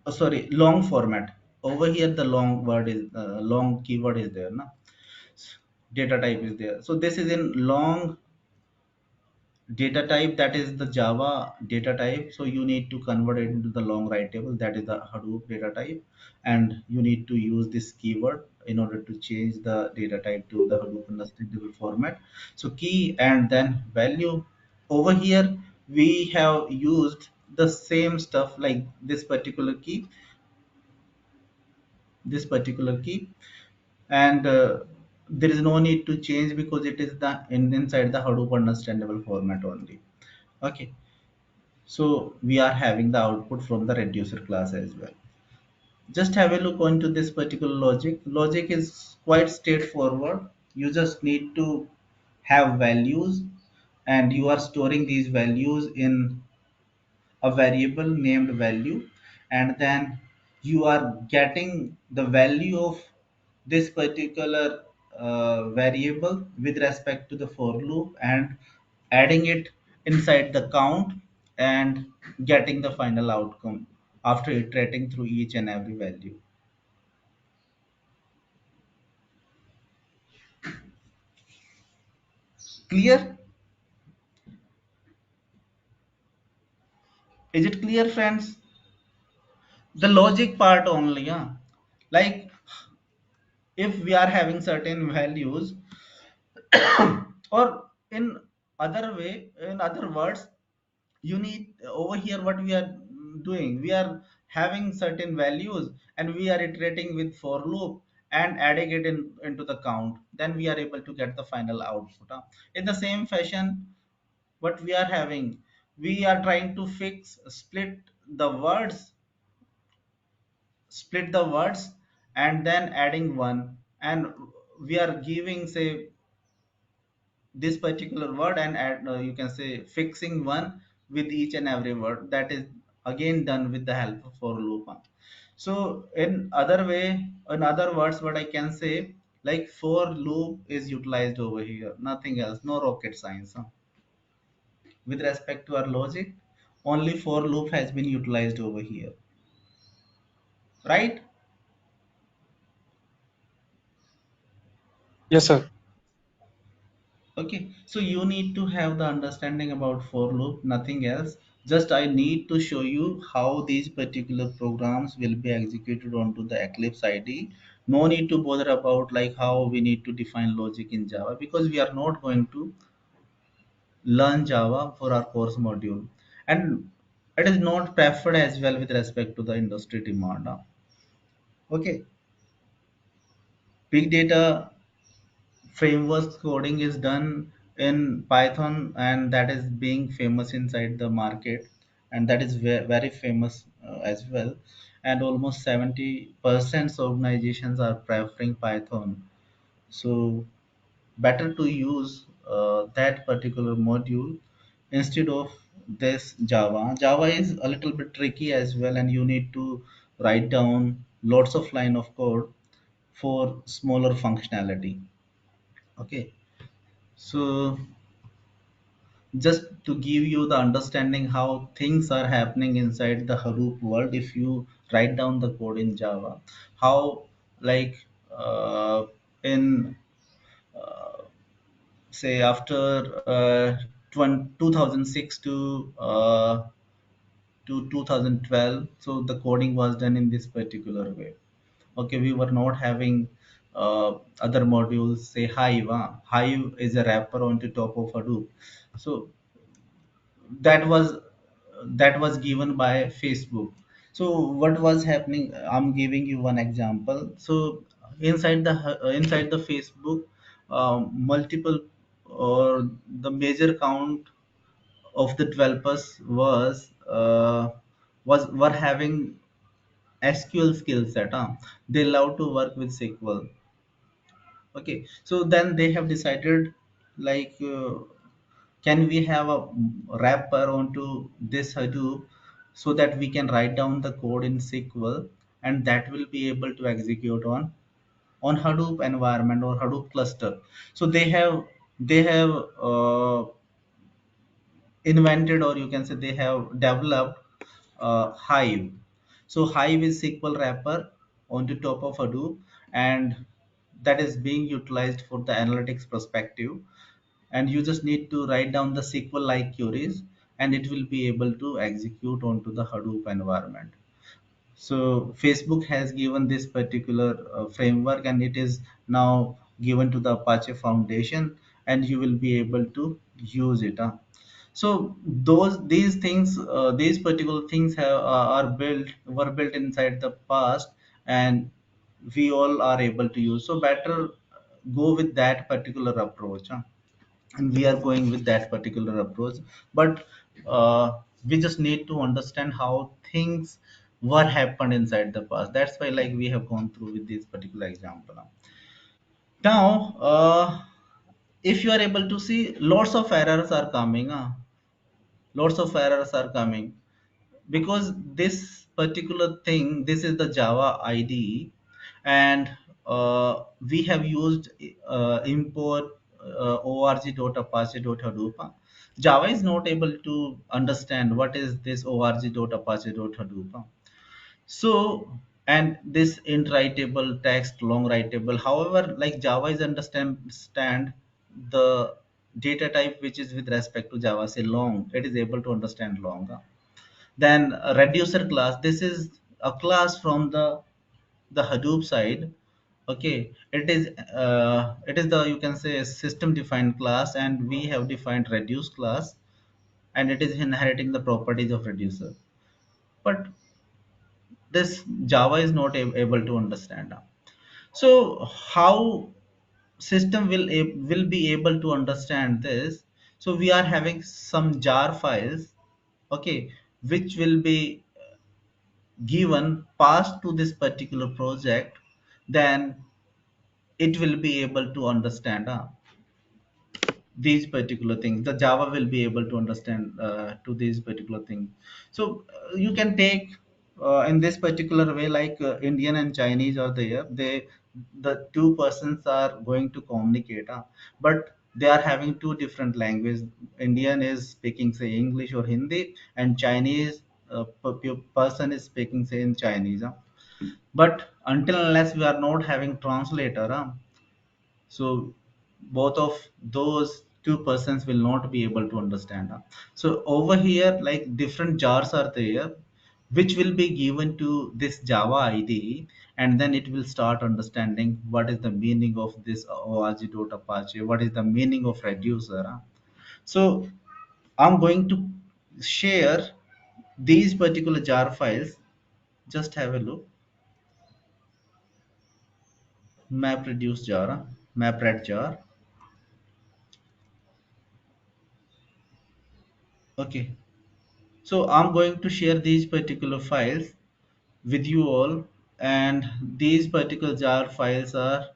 Oh, sorry, long format. Over here the long word is long keyword is there, na? Data type is there. So this is in long data type, that is the Java data type. So you need to convert it into the long writable, that is the Hadoop data type, and you need to use this keyword in order to change the data type to the Hadoop understandable format. So key and then value. Over here we have used the same stuff like this particular key, and there is no need to change because it is inside the Hadoop understandable format only. Okay, so we are having the output from the reducer class as well. Just have a look onto this particular logic. Logic is quite straightforward. You just need to have values, and you are storing these values in a variable named value, and then you are getting the value of this particular variable with respect to the for loop, and adding it inside the count, and getting the final outcome after iterating through each and every value. Clear? Is it clear, friends? The logic part only, yeah. Like if we are having certain values, or in other words, you need over here what we are doing, we are having certain values and we are iterating with for loop and adding it into the count, then we are able to get the final output, huh? In the same fashion, what we are having, we are trying to the words split the words and then adding one, and we are giving say this particular word and add, you can say fixing one with each and every word, that is again done with the help of for loop. So in other words, what I can say, Like for loop is utilized over here, nothing else, no rocket science. Huh? With respect to our logic, only for loop has been utilized over here, right? Yes, sir. Okay, so you need to have the understanding about for loop, nothing else. Just I need to show you how these particular programs will be executed onto the Eclipse IDE. No need to bother about like how we need to define logic in Java, because we are not going to learn Java for our course module. And it is not preferred as well with respect to the industry demand. Okay, big data frameworks coding is done in Python, and that is being famous inside the market, and that is very famous as well. And almost 70% organizations are preferring Python. So better to use that particular module instead of this Java. Java is a little bit tricky as well, and you need to write down lots of line of code for smaller functionality. Okay, so just to give you the understanding how things are happening inside the Hadoop world, if you write down the code in Java, how like in say after 2006 to 2012, so the coding was done in this particular way. Okay, we were not having other modules, say Hive. Hive is a wrapper on the top of Hadoop. So that was that was given by Facebook. So what was happening, I'm giving you one example. So inside the Facebook, multiple or the major count of the developers were having SQL skill set. They love to work with SQL. Okay, so then they have decided like can we have a wrapper onto this Hadoop so that we can write down the code in SQL, and that will be able to execute on Hadoop environment or Hadoop cluster. So they have invented, or you can say they have developed Hive. So Hive is SQL wrapper on the top of Hadoop, and that is being utilized for the analytics perspective. And you just need to write down the SQL like queries, and it will be able to execute onto the Hadoop environment. So Facebook has given this particular framework, and it is now given to the Apache Foundation, and you will be able to use it. So these things, these particular things were built inside the past, and we all are able to use. So better go with that particular approach. And we are going with that particular approach, but we just need to understand how things were happened inside the past. That's why like we have gone through with this particular example. Now if you are able to see, lots of errors are coming. Lots of errors are coming because this particular thing, this is the Java IDE, and we have used import org.apache.hadoop. Java is not able to understand what is this org.apache.hadoop. So, and this int writable text, long writable. However, like Java is understand the data type which is with respect to Java, say long, it is able to understand long. Then a reducer class, this is a class from the Hadoop side. Okay, it is the, you can say, a system defined class, and we have defined reduce class, and it is inheriting the properties of reducer. But this Java is not able to understand. So how system will be able to understand this? So we are having some jar files, okay, which will be given passed to this particular project. Then it will be able to understand these particular things. The Java will be able to understand to these particular things. So you can take in this particular way, like Indian and Chinese are there, the two persons are going to communicate, but they are having two different languages. Indian is speaking say English or Hindi, and Chinese person is speaking say in Chinese. But until unless we are not having translator, so both of those two persons will not be able to understand, so over here like different jars are there which will be given to this Java IDE, and then it will start understanding what is the meaning of this org.apache, what is the meaning of reducer, so I'm going to share these particular jar files. Just have a look. MapReduce jar, MapRed jar. Okay, so I'm going to share these particular files with you all, and these particular jar files are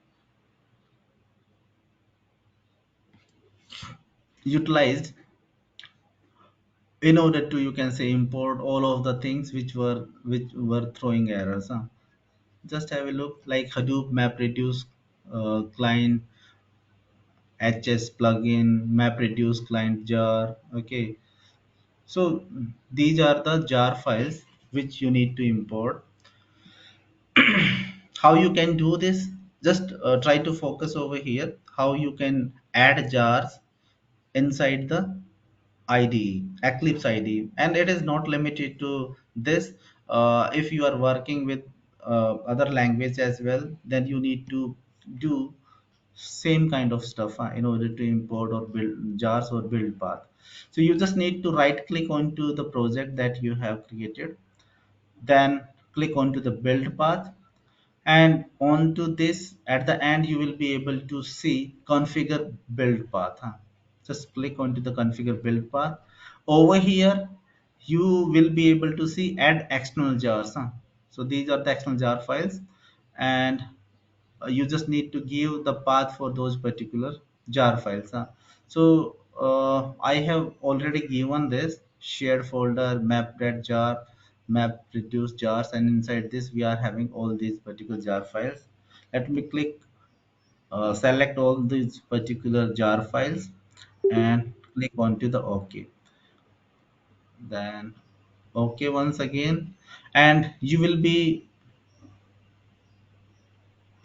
utilized in order to, you can say, import all of the things which were throwing errors, just have a look like Hadoop MapReduce client, HS plugin, MapReduce client jar. Okay, so these are the jar files which you need to import. How you can do this? Just try to focus over here how you can add jars inside the IDE, Eclipse IDE, and it is not limited to this. If you are working with other language as well, then you need to do same kind of stuff in order to import or build jars or build path. So you just need to right click onto the project that you have created, then click onto the build path, and onto this at the end you will be able to see configure build path, just click onto the configure build path. Over here you will be able to see add external jars, so these are the external jar files, and you just need to give the path for those particular jar files, so I have already given this shared folder map jar, map reduce jars, and inside this we are having all these particular jar files. Let me click select all these particular jar files and click onto the OK, then OK once again, and you will be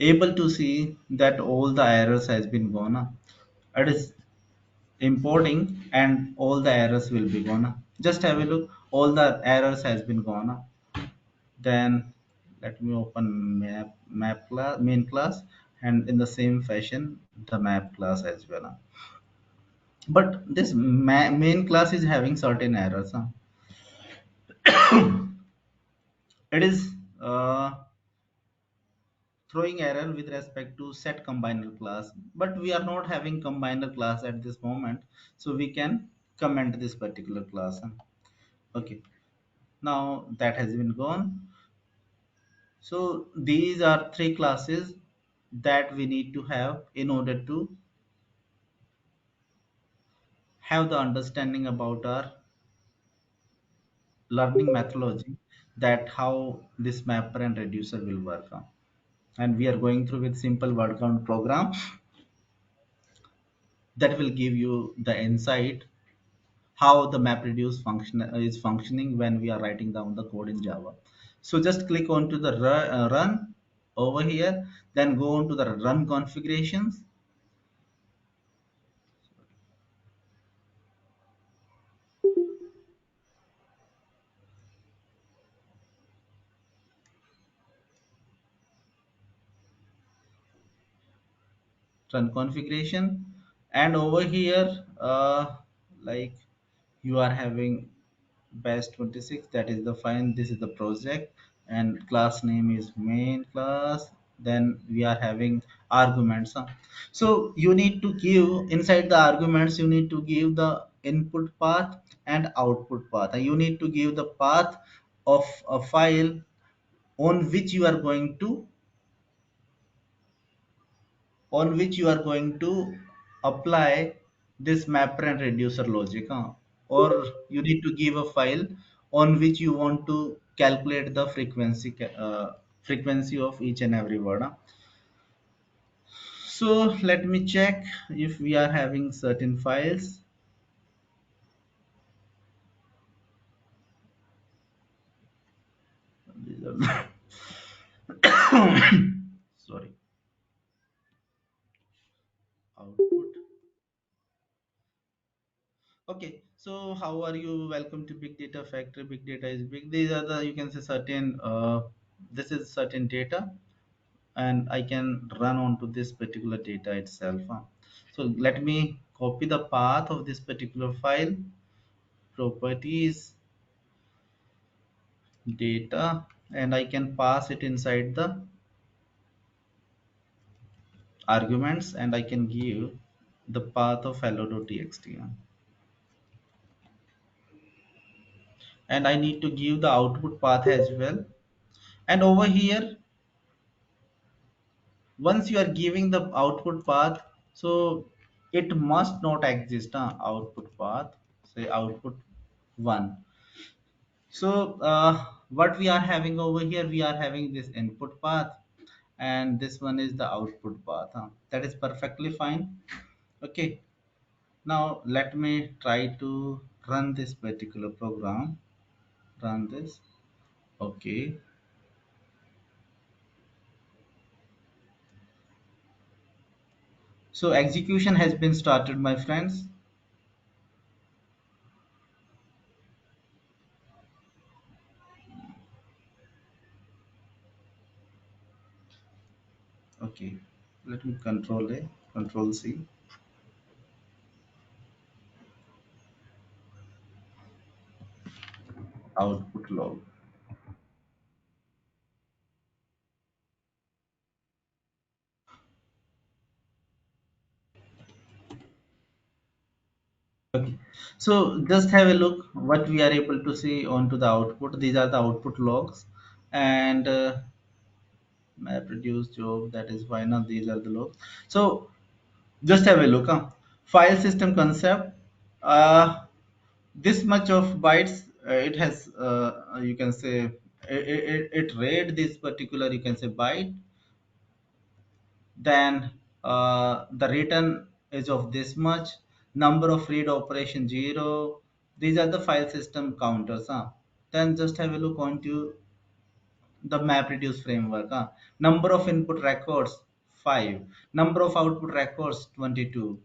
able to see that all the errors has been gone. It is importing and all the errors will be gone. Just have a look, all the errors has been gone. Then let me open map class, main class, and in the same fashion the map class as well. But this main class is having certain errors. It is throwing error with respect to set combiner class, but we are not having combiner class at this moment, so we can comment this particular class. Okay, now that has been gone. So these are three classes that we need to have in order to have the understanding about our learning methodology, that how this mapper and reducer will work on. And we are going through with simple word count program that will give you the insight how the MapReduce function is functioning when we are writing down the code in Java. So just click on to the run over here, then go on to the run configurations. Run configuration, and over here like you are having base 26, that is the file, this is the project, and class name is main class, then we are having arguments, so you need to give inside the arguments, you need to give the input path and output path, and you need to give the path of a file on which you are going to apply this mapper and reducer logic, or you need to give a file on which you want to calculate the frequency of each and every word. So let me check if we are having certain files. These are sorry, output. Okay, so how are you? Welcome to Big Data Factory. Big Data is big. These are the, you can say, certain this is certain data, and I can run onto this particular data itself. So let me copy the path of this particular file, properties, data, and I can pass it inside the arguments, and I can give the path of hello.txt, and I need to give the output path as well. And over here, once you are giving the output path, so it must not exist, output path, say output 1. So what we are having over here, we are having this input path, and this one is the output path. That is perfectly fine. Okay, now let me try to run this particular program. Run this. Okay, so execution has been started, my friends. Okay, let me control A, control C. Output log. Okay, so just have a look what we are able to see onto the output. These are the output logs, and MapReduce job, that is why now these are the logs. So just have a look. File system concept. This much of bytes it has. You can say it read this particular, you can say, byte. Then the return is of this much. Number of read operation 0. These are the file system counters. Then just have a look onto the MapReduce framework. Number of input records 5. Number of output records 22.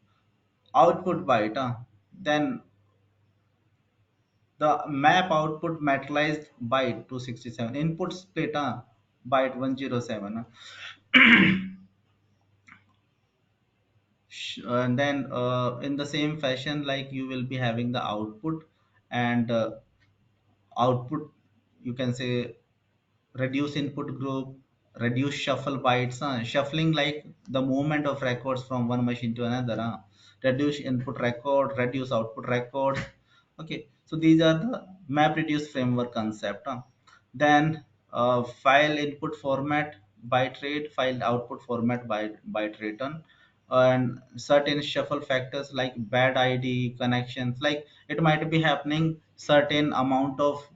Output byte. Then the map output materialized byte 267. Input split, byte 107. And then in the same fashion, like you will be having the output, and output, you can say, reduce input group, reduce shuffle bytes, shuffling like the movement of records from one machine to another, reduce input record, reduce output record. Okay, so these are the map reduce framework concept. Then file input format byte rate, file output format byte return, and certain shuffle factors like bad id connections, like it might be happening certain amount of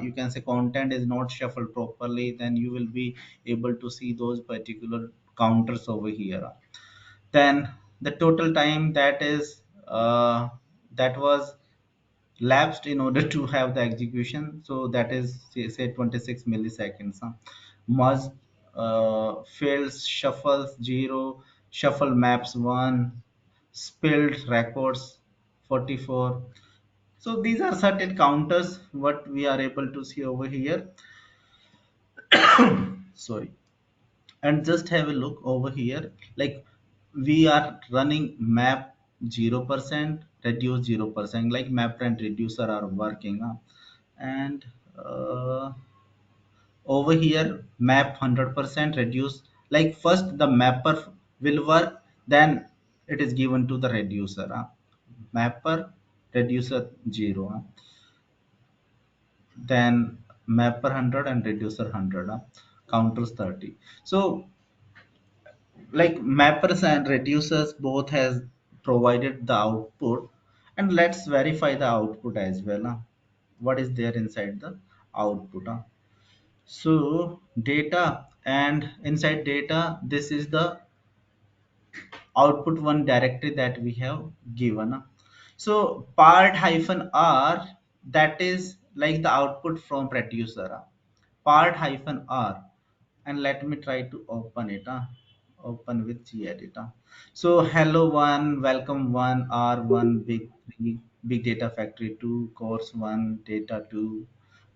you can say content is not shuffled properly, then you will be able to see those particular counters over here. Then the total time that is that was lapsed in order to have the execution, so that is say 26 milliseconds. Merge fails shuffles 0, shuffle maps 1, spilled records 44. So these are certain counters what we are able to see over here. Sorry. And just have a look over here, like we are running map 0%, reduce 0%, like map and reducer are working, and over here map 100%, reduce, like first the mapper will work, then it is given to the reducer, mapper reducer 0, then mapper 100 and reducer 100, counters 30. So like mappers and reducers both has provided the output, and let's verify the output as well, what is there inside the output, So data, and inside data, this is the output one directory that we have given. So part hyphen r, that is like the output from producer. Part hyphen r, and let me try to open it. Open with gedit. So hello one, welcome one, r1, big three, big data factory two, course one, data two,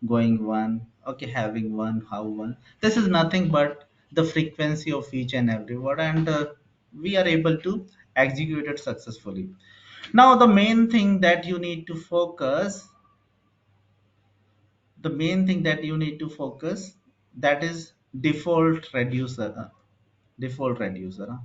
going one, okay, having one, how one. This is nothing but the frequency of each and every word, and we are able to execute it successfully. Now the main thing that you need to focus, the main thing that you need to focus, that is default reducer. Default reducer.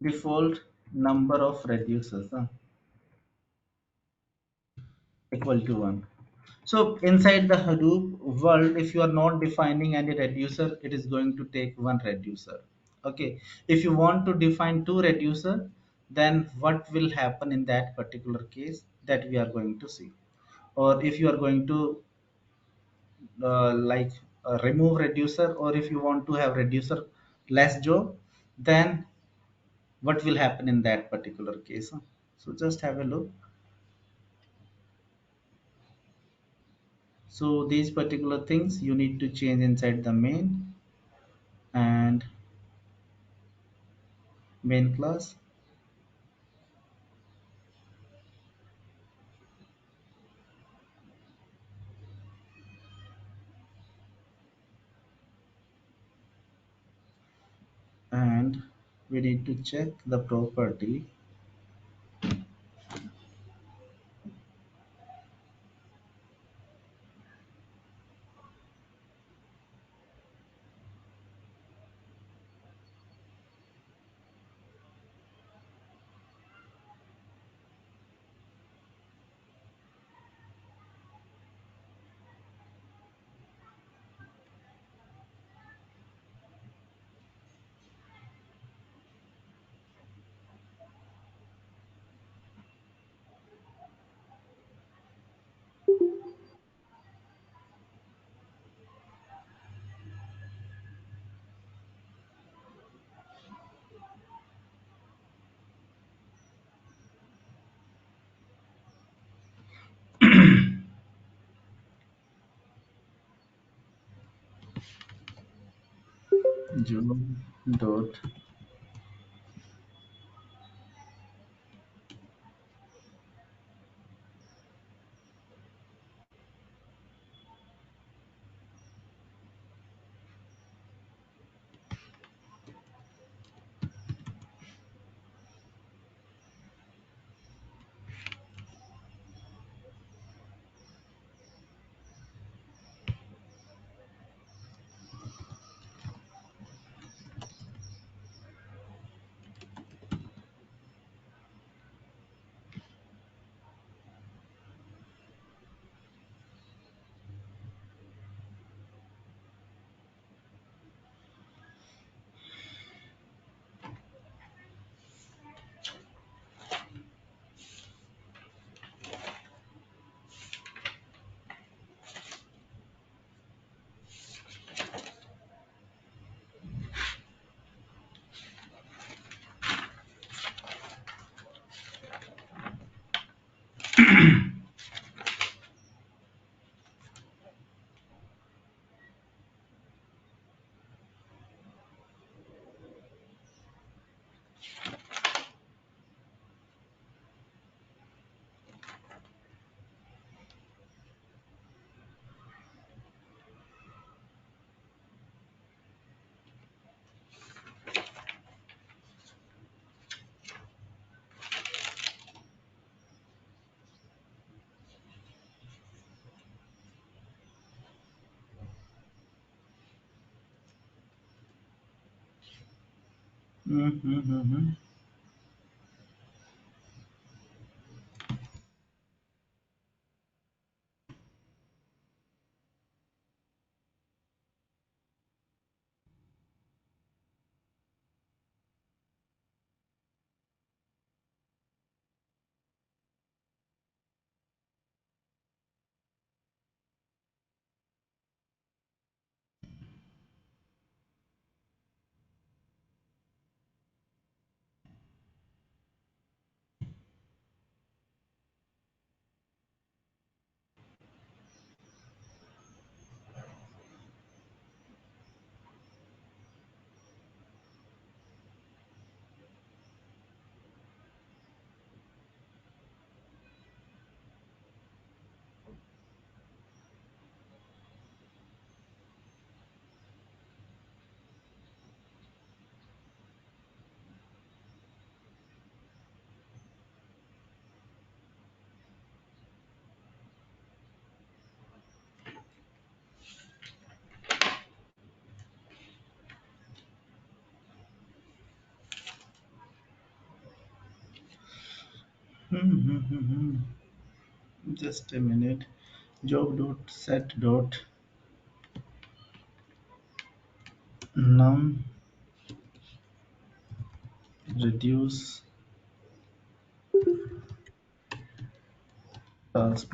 Default number of reducers equal to 1. So inside the Hadoop world, if you are not defining any reducer, it is going to take one reducer. Okay. If you want to define two reducer, then what will happen in that particular case, that we are going to see. Or if you are going to like remove reducer, or if you want to have reducer less job, then what will happen in that particular case. So just have a look. So these particular things you need to change inside the and main class, and we need to check the property. Job dot. Mm-hmm. Just a minute. Job dot set dot num reduce task.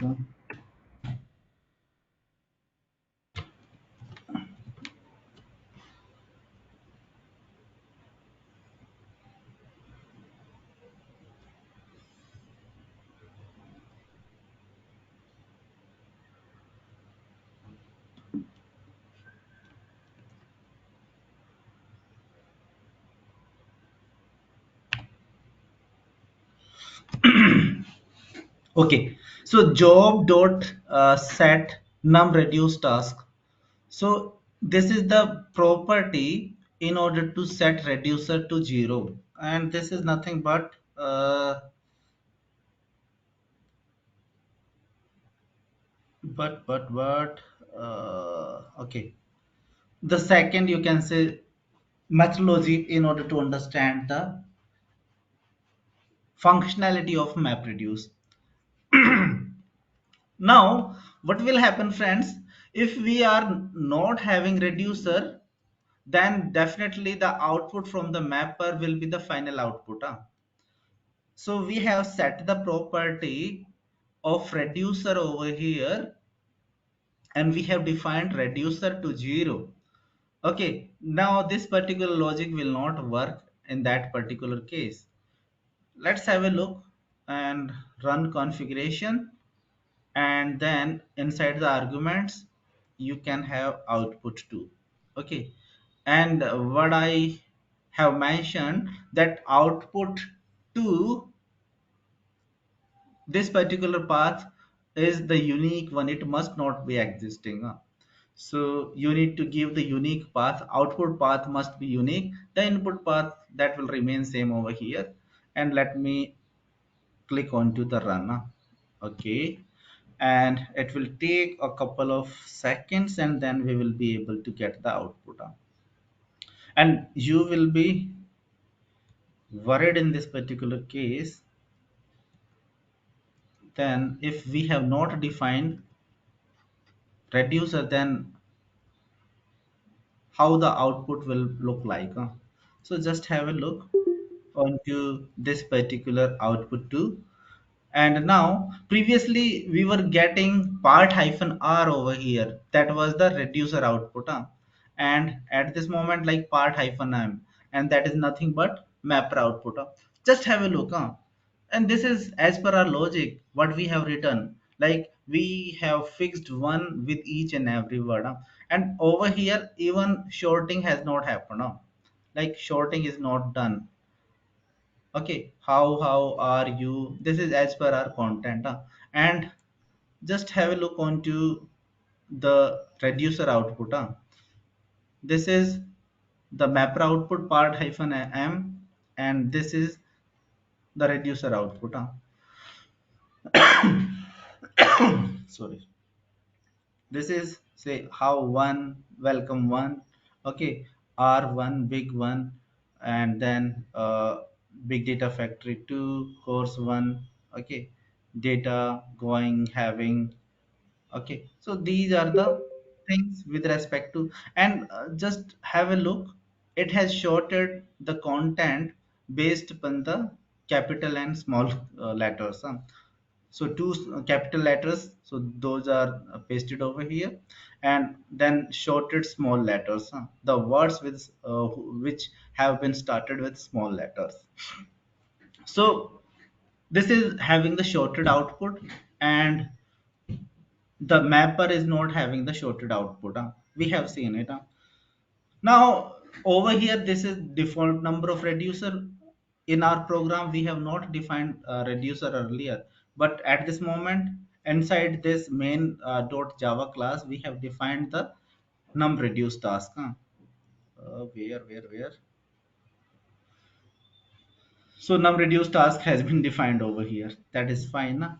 Okay, so job dot set num reduce task. So this is the property in order to set reducer to 0, and this is nothing but okay. The second you can say methodology in order to understand the functionality of MapReduce. Now, what will happen, friends? If we are not having reducer, then definitely the output from the mapper will be the final output. So we have set the property of reducer over here, and we have defined reducer to 0. Okay, now this particular logic will not work in that particular case. Let's have a look and run configuration, and then inside the arguments you can have output too. Okay, and what I have mentioned that output to this particular path is the unique one, it must not be existing. So you need to give the unique path, output path must be unique, the input path that will remain same over here. And let me click onto the run. Okay, and it will take a couple of seconds, and then we will be able to get the output. And you will be worried in this particular case, then if we have not defined reducer, then how the output will look like. So just have a look onto this particular output too. And now previously we were getting part hyphen r over here, that was the reducer output. And at this moment like part hyphen m, and that is nothing but mapper output. Just have a look. And this is as per our logic what we have written, like we have fixed one with each and every word. And over here even shorting has not happened. Like shorting is not done. Okay, how are you, this is as per our content. And just have a look onto the reducer output. This is the mapper output part hyphen m, and this is the reducer output. Sorry, this is say how one, welcome one. Okay, r1 big one, and then big data factory 2 course 1. Okay, data going having. Okay, so these are the things with respect to. And just have a look, it has shorted the content based upon the capital and small letters. So two capital letters, so those are pasted over here, and then shorted small letters, the words with which have been started with small letters. So this is having the shorted output, and the mapper is not having the shorted output. We have seen it. Now over here this is default number of reducer. In our program we have not defined reducer earlier, but at this moment inside this main .java class we have defined the num reduce task. Where So num reduce task has been defined over here, that is fine.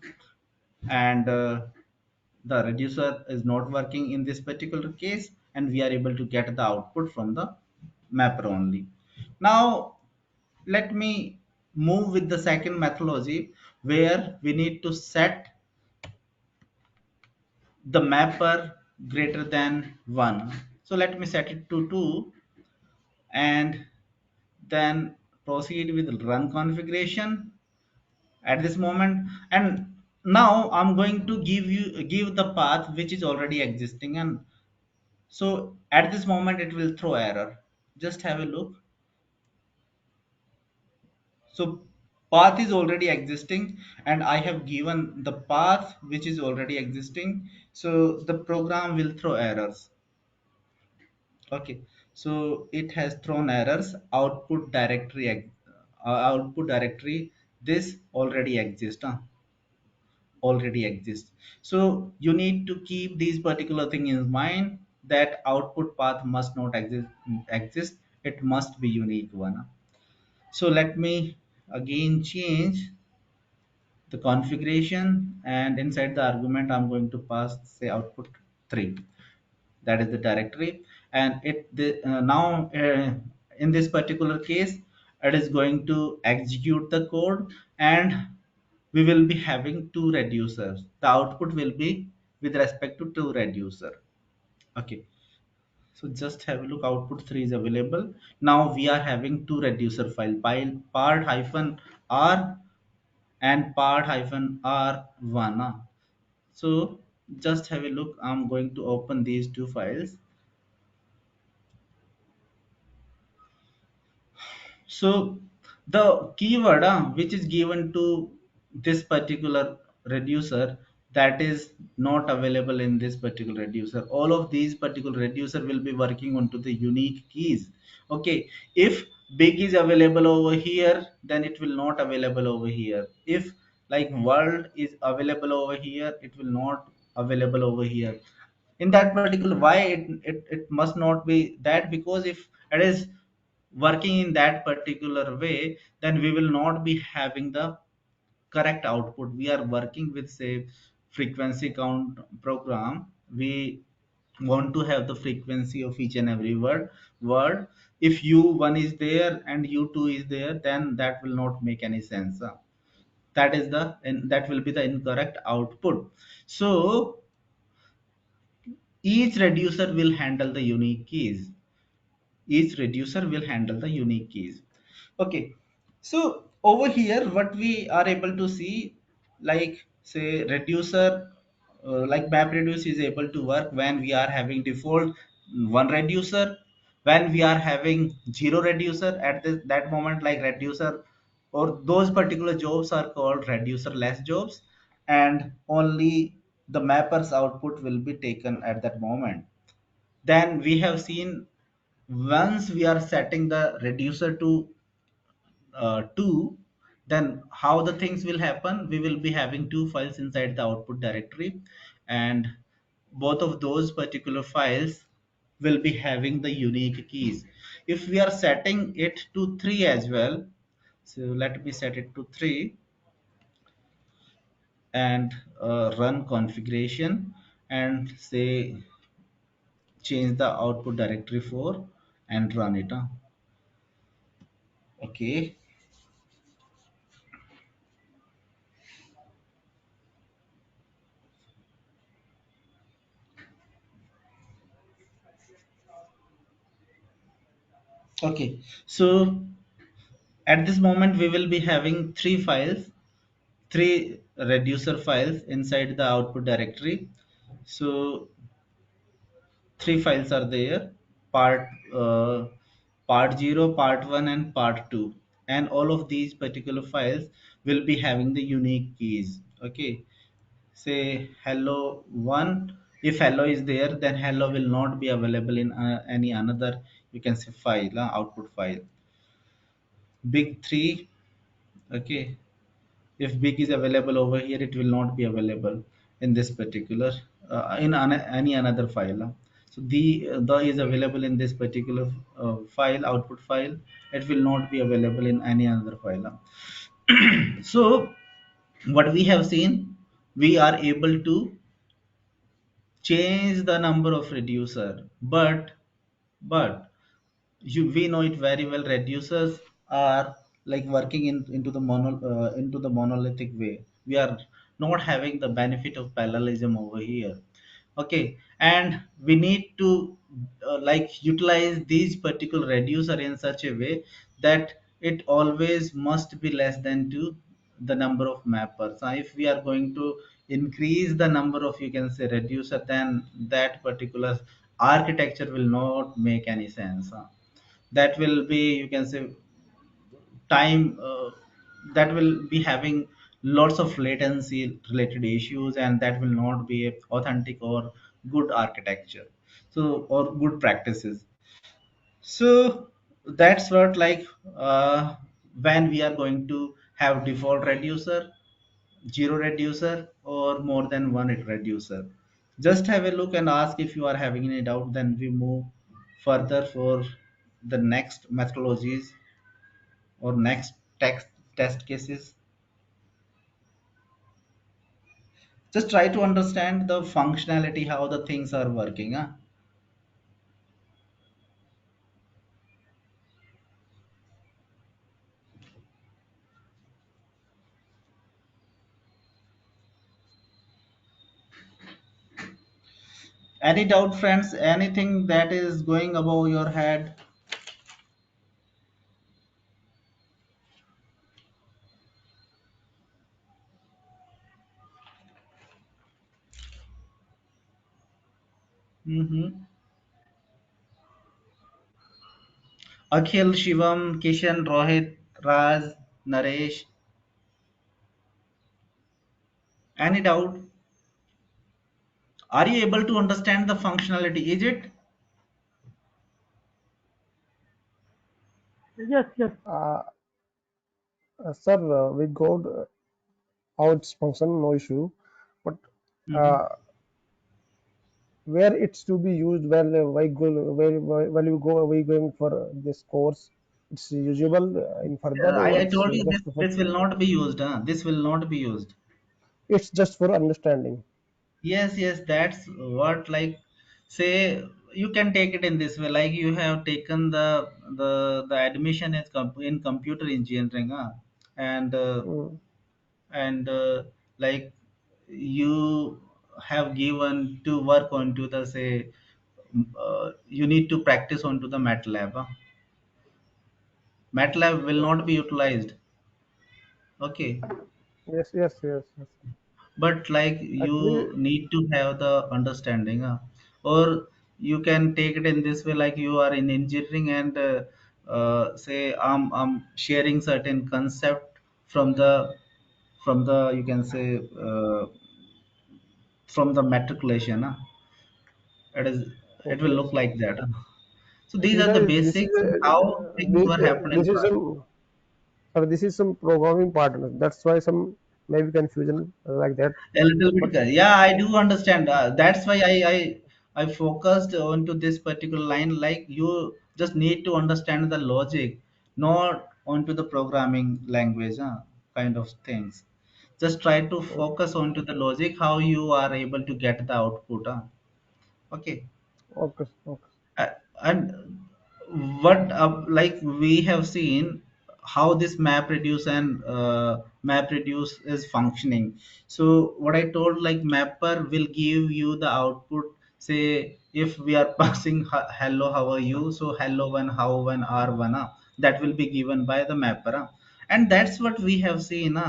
And the reducer is not working in this particular case, and we are able to get the output from the mapper only. Now let me move with the second methodology where we need to set the mapper greater than 1. So let me set it to 2 and then proceed with run configuration at this moment. And now I'm going to give the path which is already existing, and so at this moment it will throw error. Just have a look. So path is already existing and I have given the path which is already existing, so the program will throw errors. Okay, so it has thrown errors. Output directory, this already exists, already exists. So you need to keep these particular thing in mind, that output path must not exist. It must be unique one. So let me again change the configuration, and inside the argument I'm going to pass, say, output 3. That is the directory, and now in this particular case it is going to execute the code, and we will be having two reducers. The output will be with respect to two reducer. Okay, so just have a look. Output 3 is available. Now we are having two reducer file part hyphen r and part hyphen r1. So just have a look. I'm going to open these two files. So the keyword which is given to this particular reducer, that is not available in this particular reducer. All of these particular reducer will be working onto the unique keys. Okay, if big is available over here, then it will not available over here. If like world is available over here, it will not available over here. In that particular, why it must not be that, because if it is working in that particular way, then we will not be having the correct output. We are working with, say, frequency count program. We want to have the frequency of each and every word. If u1 is there and u2 is there, then that will not make any sense. That is the, and that will be the incorrect output. So each reducer will handle the unique keys. Each reducer will handle the unique keys. Okay, so over here what we are able to see, like, say, reducer, like MapReduce is able to work when we are having default one reducer, when we are having zero reducer. At that moment, like, reducer or those particular jobs are called reducer less jobs, and only the mappers output will be taken at that moment. Then we have seen, once we are setting the reducer to 2, then how the things will happen. We will be having two files inside the output directory, and both of those particular files will be having the unique keys. If we are setting it to 3 as well, so let me set it to 3 and run configuration, and say change the output directory for, and run it. Okay, okay, so at this moment we will be having three reducer files inside the output directory. So three files are there: part uh, part 0, part 1, and part 2. And all of these particular files will be having the unique keys. Okay, say hello 1. If hello is there, then hello will not be available in any another, you can say, file, output file. Big 3. Okay, if big is available over here, it will not be available in this particular any another file. So the is available in this particular file, output file. It will not be available in any other file. So what we have seen, we are able to change the number of reducer, but we know it very well, reducers are like working into the monolithic way. We are not having the benefit of parallelism over here. Okay, and we need to like utilize these particular reducer in such a way that it always must be less than to the number of mappers. Now if we are going to increase the number of, you can say, reducer, then that particular architecture will not make any sense. That will be, you can say, time that will be having lots of latency related issues, and that will not be a authentic or good architecture, so, or good practices. So that's what, like, when we are going to have default reducer, zero reducer, or more than one reducer, just have a look and ask if you are having any doubt, then we move further for the next methodologies or next text test cases. Just try to understand the functionality, how the things are working. Huh? Any doubt, friends? Anything that is going above your head? Mm-hmm. Akhil, Shivam, Kishan, Rohit, Raj, Naresh. Any doubt? Are you able to understand the functionality? Is it? Yes, yes. Uh, Sir, we got how it's function, no issue. But Mm-hmm. uh, where it's to be used, why go, where you go, we going for this course, it's usable in further, or I it's told you this. just for This will not be used. Huh? This will not be used. it's just for understanding. Yes, yes, that's what, like, say, you can take it in this way. Like you have taken the admission is in computer engineering, huh? and uh, Mm, and like you have given to work onto the, say, you need to practice onto the MATLAB. Huh? MATLAB will not okay. be utilized. Okay, Yes, yes, yes, yes. but like Actually, you need to have the understanding, or you can take it in this way, like you are in engineering, and say I'm sharing certain concept from the you can say, from the matriculation. It is, it will okay. look like that. So these Actually, are the sir, basics how things were happening this is for us. some, sir, this is some programming part. That's why some maybe confusion like that. A little bit, But yeah, I do understand. That's why I focused onto this particular line. Like you just need to understand the logic, not onto the programming language, kind of things. Just try to okay, focus onto the logic, how you are able to get the output. Okay. okay, okay. And what, like we have seen how this map reduce is functioning. So what I told, like mapper will give you the output. Say if we are passing hello, how are you, so hello one, how one, r1, that will be given by the mapper. And that's what we have seen.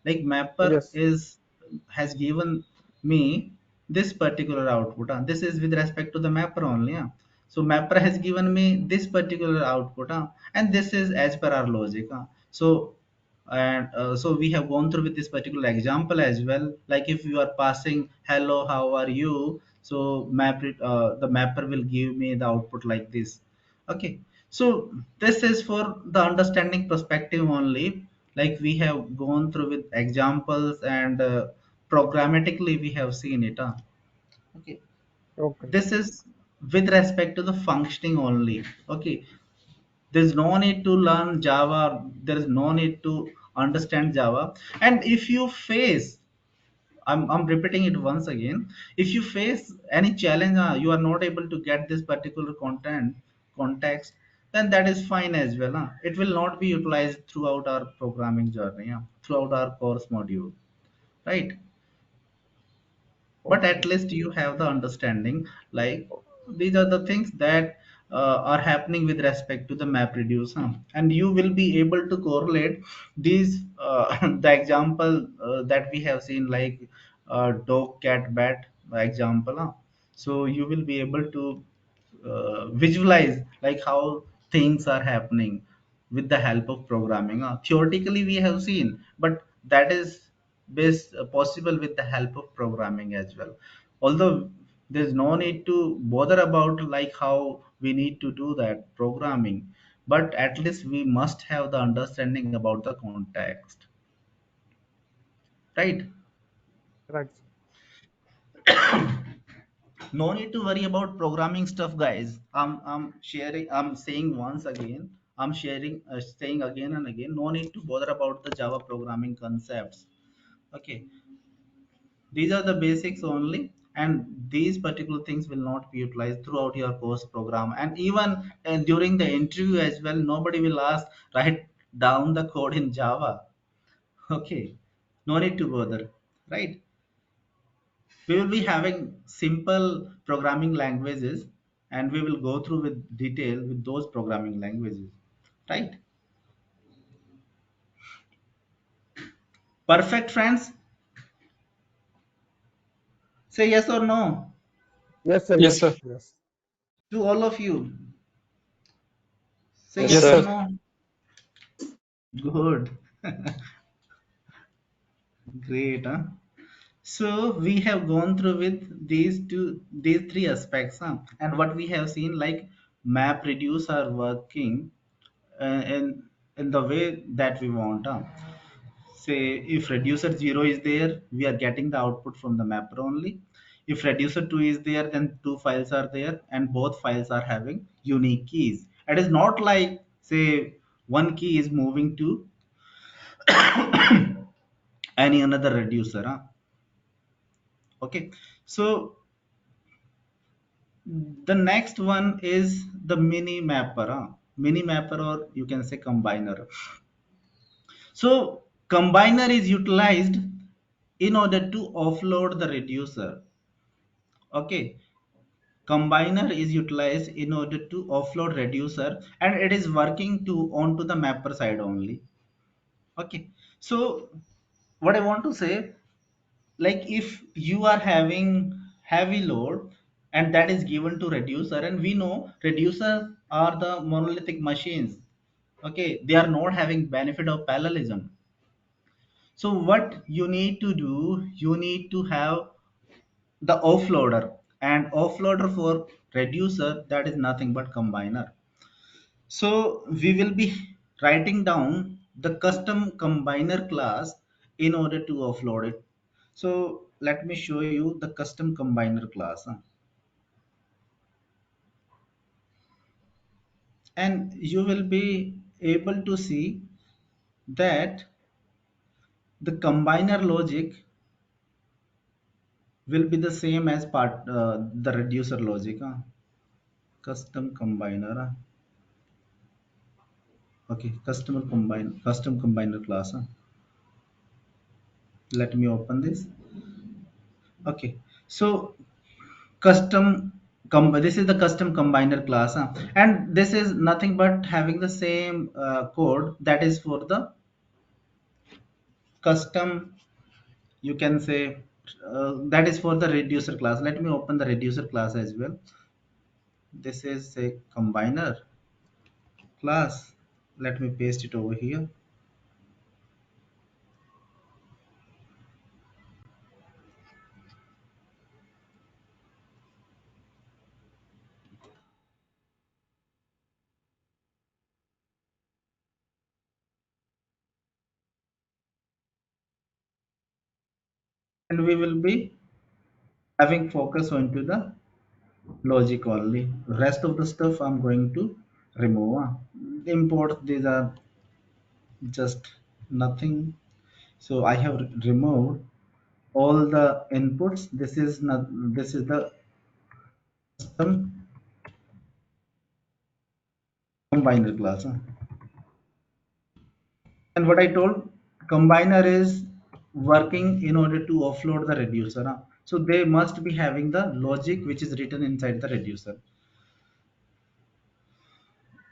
Like mapper Yes, is has given me this particular output. This is with respect to the mapper only. So mapper has given me this particular output, and this is as per our logic. So, and so we have gone through with this particular example as well. Like if you are passing hello, how are you, so the mapper will give me the output like this. Okay, so this is for the understanding perspective only. Like we have gone through with examples, and programmatically we have seen it. Okay, okay, this is with respect to the functioning only. Okay, there's no need to learn Java, there is no need to understand Java. And if you face, I'm repeating it once again, if you face any challenge, you are not able to get this particular context, then that is fine as well. Huh? It will not be utilized throughout our programming journey, huh? Throughout our course module, right? But at Okay. least you have the understanding, like these are the things that are happening with respect to the MapReduce, huh? And you will be able to correlate these the example that we have seen, like dog, cat, bat example, huh? So you will be able to visualize like how things are happening with the help of programming. Theoretically, we have seen, but that is best possible with the help of programming as well. Although there's no need to bother about like how we need to do that programming, but at least we must have the understanding about the context, right? Right. No need to worry about programming stuff, guys. I'm saying once again, I'm sharing saying again and again, no need to bother about the Java programming concepts. Okay, these are the basics only, and these particular things will not be utilized throughout your course program. And even during the interview as well, nobody will ask write down the code in Java. Okay, no need to bother, right? We will be having simple programming languages, and we will go through with detail with those programming languages, right? Perfect, friends. Say yes or no Yes, sir. Yes, Yes. sir. Yes. to all of you. Say Yes, Yes, yes sir. or sir. no. Good. Great, huh? So we have gone through with these three aspects, huh? And what we have seen, like map reduce are working in the way that we want, huh? Say if reducer 0 is there, we are getting the output from the mapper only. If reducer 2 is there, then two files are there, and both files are having unique keys. It is not like, say, one key is moving to any another reducer, huh? Okay, so the next one is the mini mapper, huh? Mini mapper, or you can say combiner. So combiner is utilized in order to offload the reducer. Okay, combiner is utilized in order to offload reducer, and it is working to onto the mapper side only. Okay, so what I want to say, like if you are having heavy load and that is given to reducer, and we know reducers are the monolithic machines. Okay, they are not having benefit of parallelism. So what you need to do, you need to have the offloader, and offloader for reducer, that is nothing but combiner. So we will be writing down the custom combiner class in order to offload it. So let me show you the custom combiner class, huh? And you will be able to see that the combiner logic will be the same as the reducer logic, huh? Custom combiner, huh? Okay, custom combiner class, huh? Let me open this. Okay, so this is the custom combiner class, huh? And this is nothing but having the same code that is for the custom, you can say, that is for the reducer class. Let me open the reducer class as well. This is a combiner class. Let me paste it over here, and we will be having focus onto the logic only. Rest of the stuff I'm going to remove, huh? Import, these are just nothing. So I have removed all the inputs. This is not, this is the custom combiner class. And what I told, combiner is working in order to offload the reducer. So they must be having the logic which is written inside the reducer.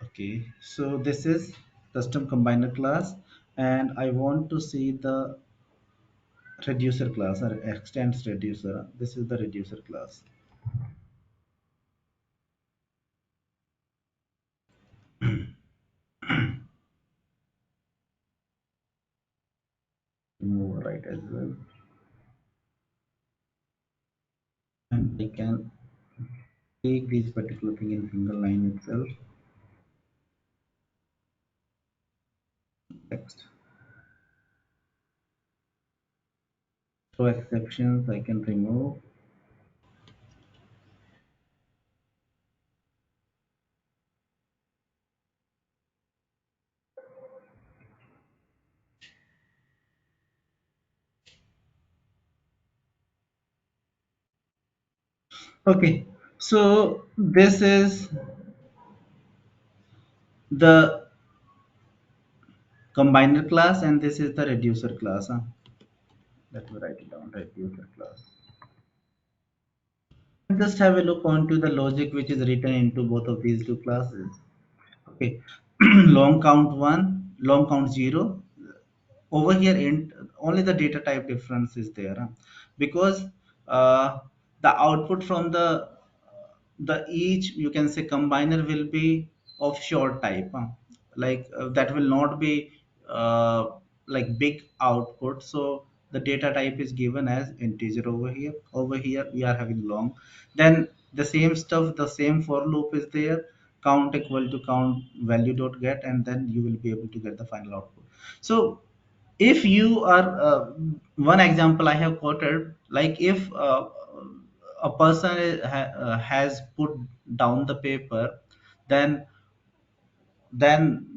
Okay, so this is custom combiner class, and I want to see the reducer class or extends reducer. This is the reducer class. Move right as well, and I can take this particular thing in single line itself. Text. So exceptions I can remove. Okay, so this is the combiner class and this is the reducer class. Let me write it down, reducer class. Just have a look onto the logic which is written into both of these two classes. Okay, long count 1, long count 0. Over here int, only the data type difference is there, because the output from the each, you can say, combiner will be of short type, that will not be like big output. So the data type is given as integer. Over here we are having long. Then the same stuff, the same for loop is there, count equal to count value dot get, and then you will be able to get the final output. So if you are one example I have quoted, like if a person has put down the paper, then then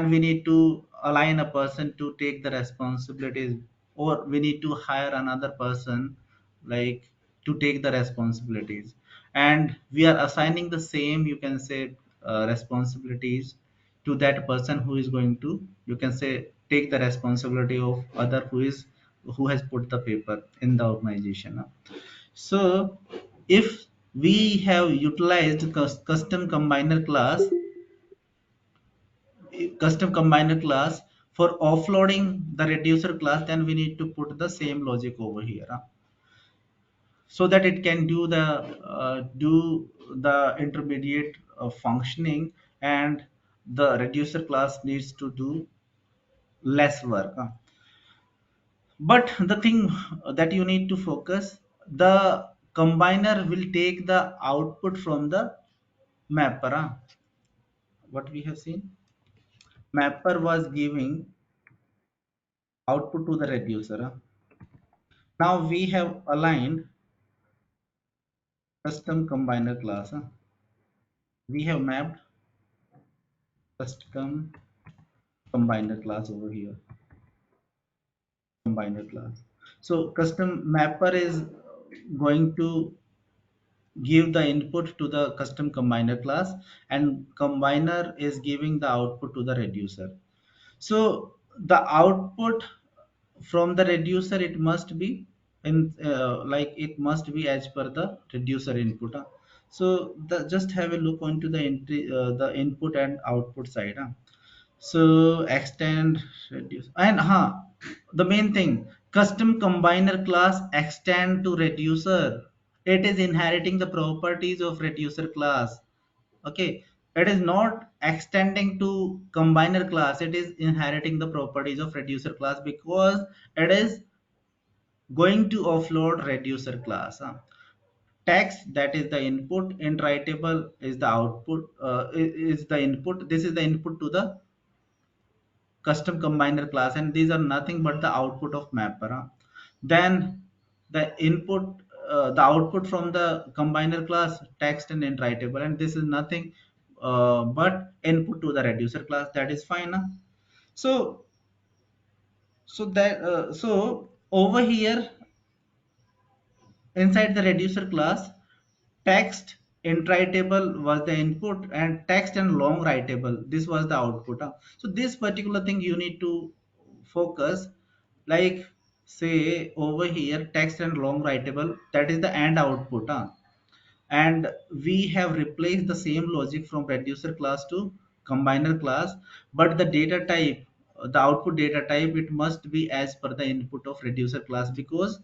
we need to align a person to take the responsibilities, or we need to hire another person, like, to take the responsibilities, and we are assigning the same, you can say, responsibilities to that person who is going to, you can say, take the responsibility of other who has put the paper in the organization. So if we have utilized custom combiner class for offloading the reducer class, then we need to put the same logic over here, so that it can do the intermediate functioning, and the reducer class needs to do less work. But the thing that you need to focus, the combiner will take the output from the mapper. What we have seen, mapper was giving output to the reducer. Now we have aligned custom combiner class. We have mapped custom combiner class over here. Combiner class. So custom mapper is going to give the input to the custom combiner class, and combiner is giving the output to the reducer. So the output from the reducer, it must be in it must be as per the reducer input. So just have a look onto the the input and output side. So extend, reduce, and the main thing, custom combiner class extend to reducer. It is inheriting the properties of reducer class. Okay, it is not extending to combiner class, it is inheriting the properties of reducer class, because it is going to offload reducer class. Text, that is the input, int writable is the output, is the input. This is the input to the custom combiner class, and these are nothing but the output of mapper. Then the input, the output from the combiner class, text and int writable, and this is nothing but input to the reducer class. That is fine. So so over here inside the reducer class, text int writable was the input, and text and long writable, this was the output. So this particular thing you need to focus, like say over here text and long writable, that is the end output. And we have replaced the same logic from reducer class to combiner class, but the data type, the output data type, it must be as per the input of reducer class, because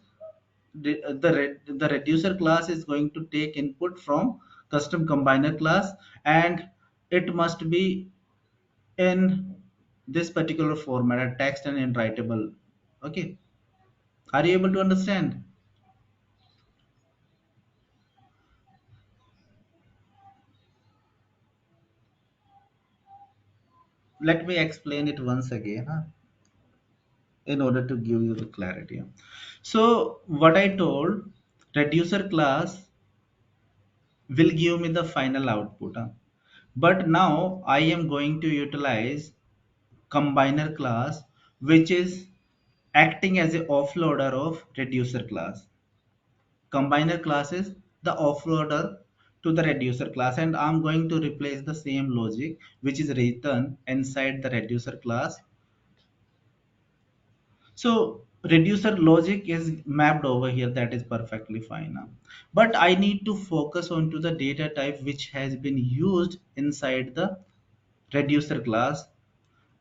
the reducer class is going to take input from custom combiner class, and it must be in this particular format, a text and in writable. Okay, are you able to understand? Let me explain it once again, in order to give you the clarity. So what I told, reducer class will give me the final output. But now I am going to utilize combiner class, which is acting as a offloader of reducer class. Combiner class is the offloader to the reducer class, and I'm going to replace the same logic which is written inside the reducer class. So reducer logic is mapped over here, that is perfectly fine now. But I need to focus on to the data type which has been used inside the reducer class.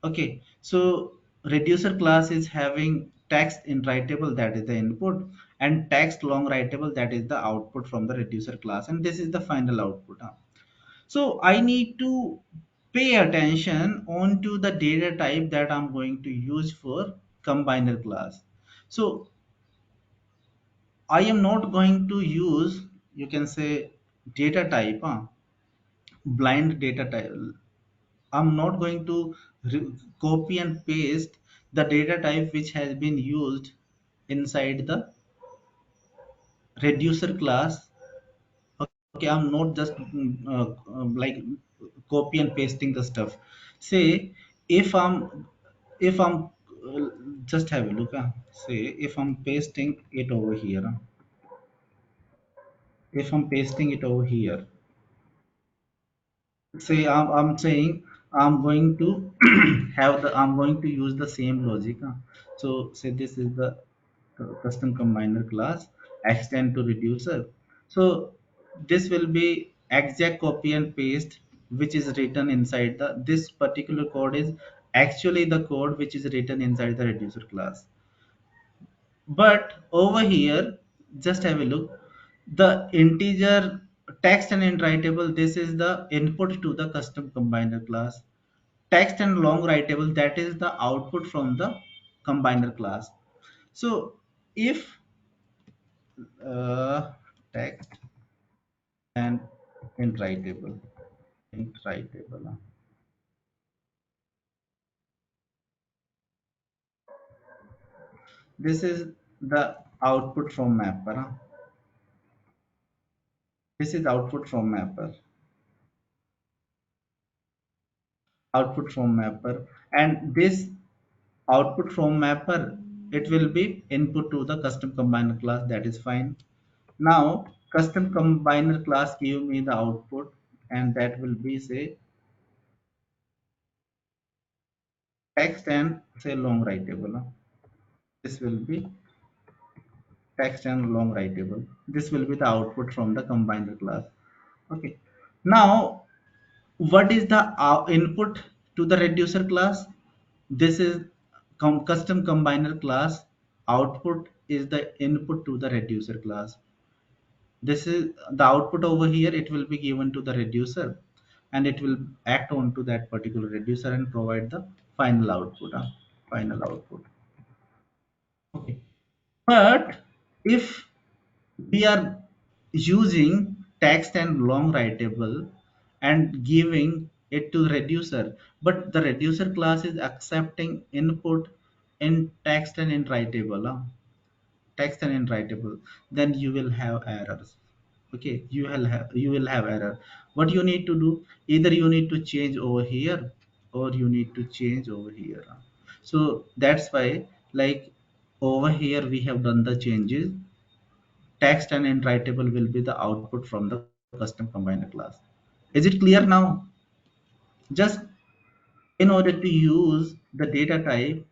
Okay, so reducer class is having text in writable, that is the input, and text long writable, that is the output from the reducer class, and this is the final output. So I need to pay attention onto the data type that I'm going to use for combiner class. So I am not going to use, you can say, data type, blind data type. I'm not going to copy and paste the data type which has been used inside the reducer class. Okay, I'm not just like copy and pasting the stuff. Say if I'm just have a look. Say if I'm pasting it over here. If I'm pasting it over here, say I'm saying I'm going to I'm going to use the same logic. So say this is the custom combiner class, extend to reducer. So this will be exact copy and paste which is written inside the, this particular code is actually the code which is written inside the reducer class. But over here, just have a look. The integer text and int writable, this is the input to the custom combiner class. Text and long writable, that is the output from the combiner class. So if uh, text and int writable, int writable, this is the output from mapper. This is output from mapper. Output from mapper, and this output from mapper, it will be input to the custom combiner class, that is fine. Now custom combiner class give me the output, and that will be say text and say long writable. This will be text and long writable. This will be the output from the combiner class. Okay, now what is the input to the reducer class? This is custom combiner class. Output is the input to the reducer class. This is the output over here, it will be given to the reducer, and it will act on to that particular reducer and provide the final output. Final output. Okay, but if we are using text and long writable and giving it to the reducer, but the reducer class is accepting input in text and in writable, text and in writable, then you will have errors. Okay, you will have error. What you need to do, either you need to change over here or you need to change over here. So that's why, like, over here we have done the changes. Text and in writable will be the output from the custom combiner class. Is it clear now? Just in order to use the data type,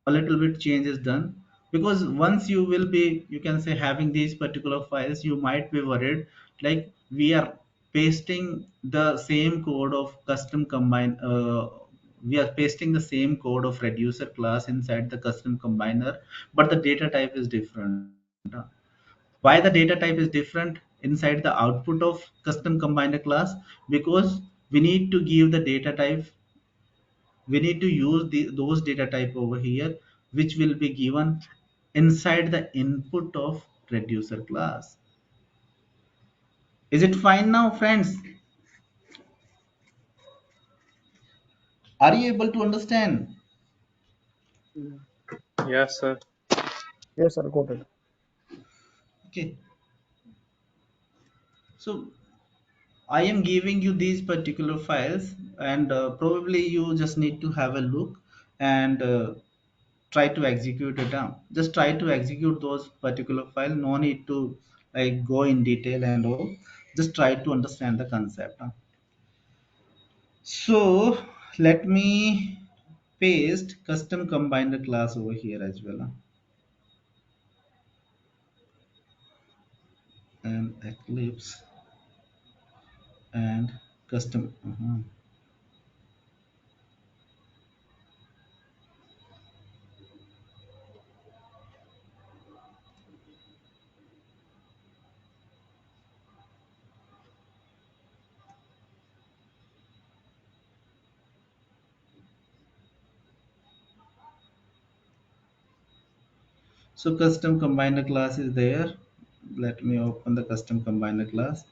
a little bit change is done, because once you will be, you can say, having these particular files, you might be worried like we are pasting the same code of custom combine we are pasting the same code of reducer class inside the custom combiner, but the data type is different. Why the data type is different inside the output of custom combiner class? Because we need to give the data type, we need to use those data type over here, which will be given inside the input of reducer class. Is it fine now, friends? Are you able to understand? Yes, sir. Yes, sir, got it. Okay, so I am giving you these particular files, and probably you just need to have a look and try to execute it down. Just try to execute those particular file. No need to like go in detail and all. Just try to understand the concept. So let me paste custom combiner class over here as well. And Eclipse and custom. So custom combiner class is there. Let me open the custom combiner class.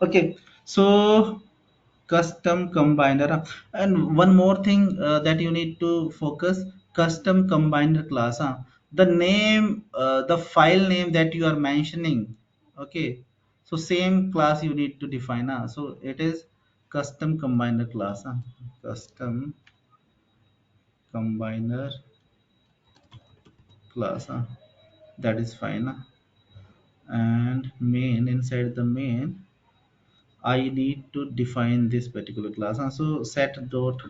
Okay, so custom combiner, and one more thing that you need to focus, custom combiner class. The name, the file name that you are mentioning. Okay, so same class you need to define. So it is custom combiner class. Custom combiner class. That is fine. And main, inside the main I need to define this particular class. So set dot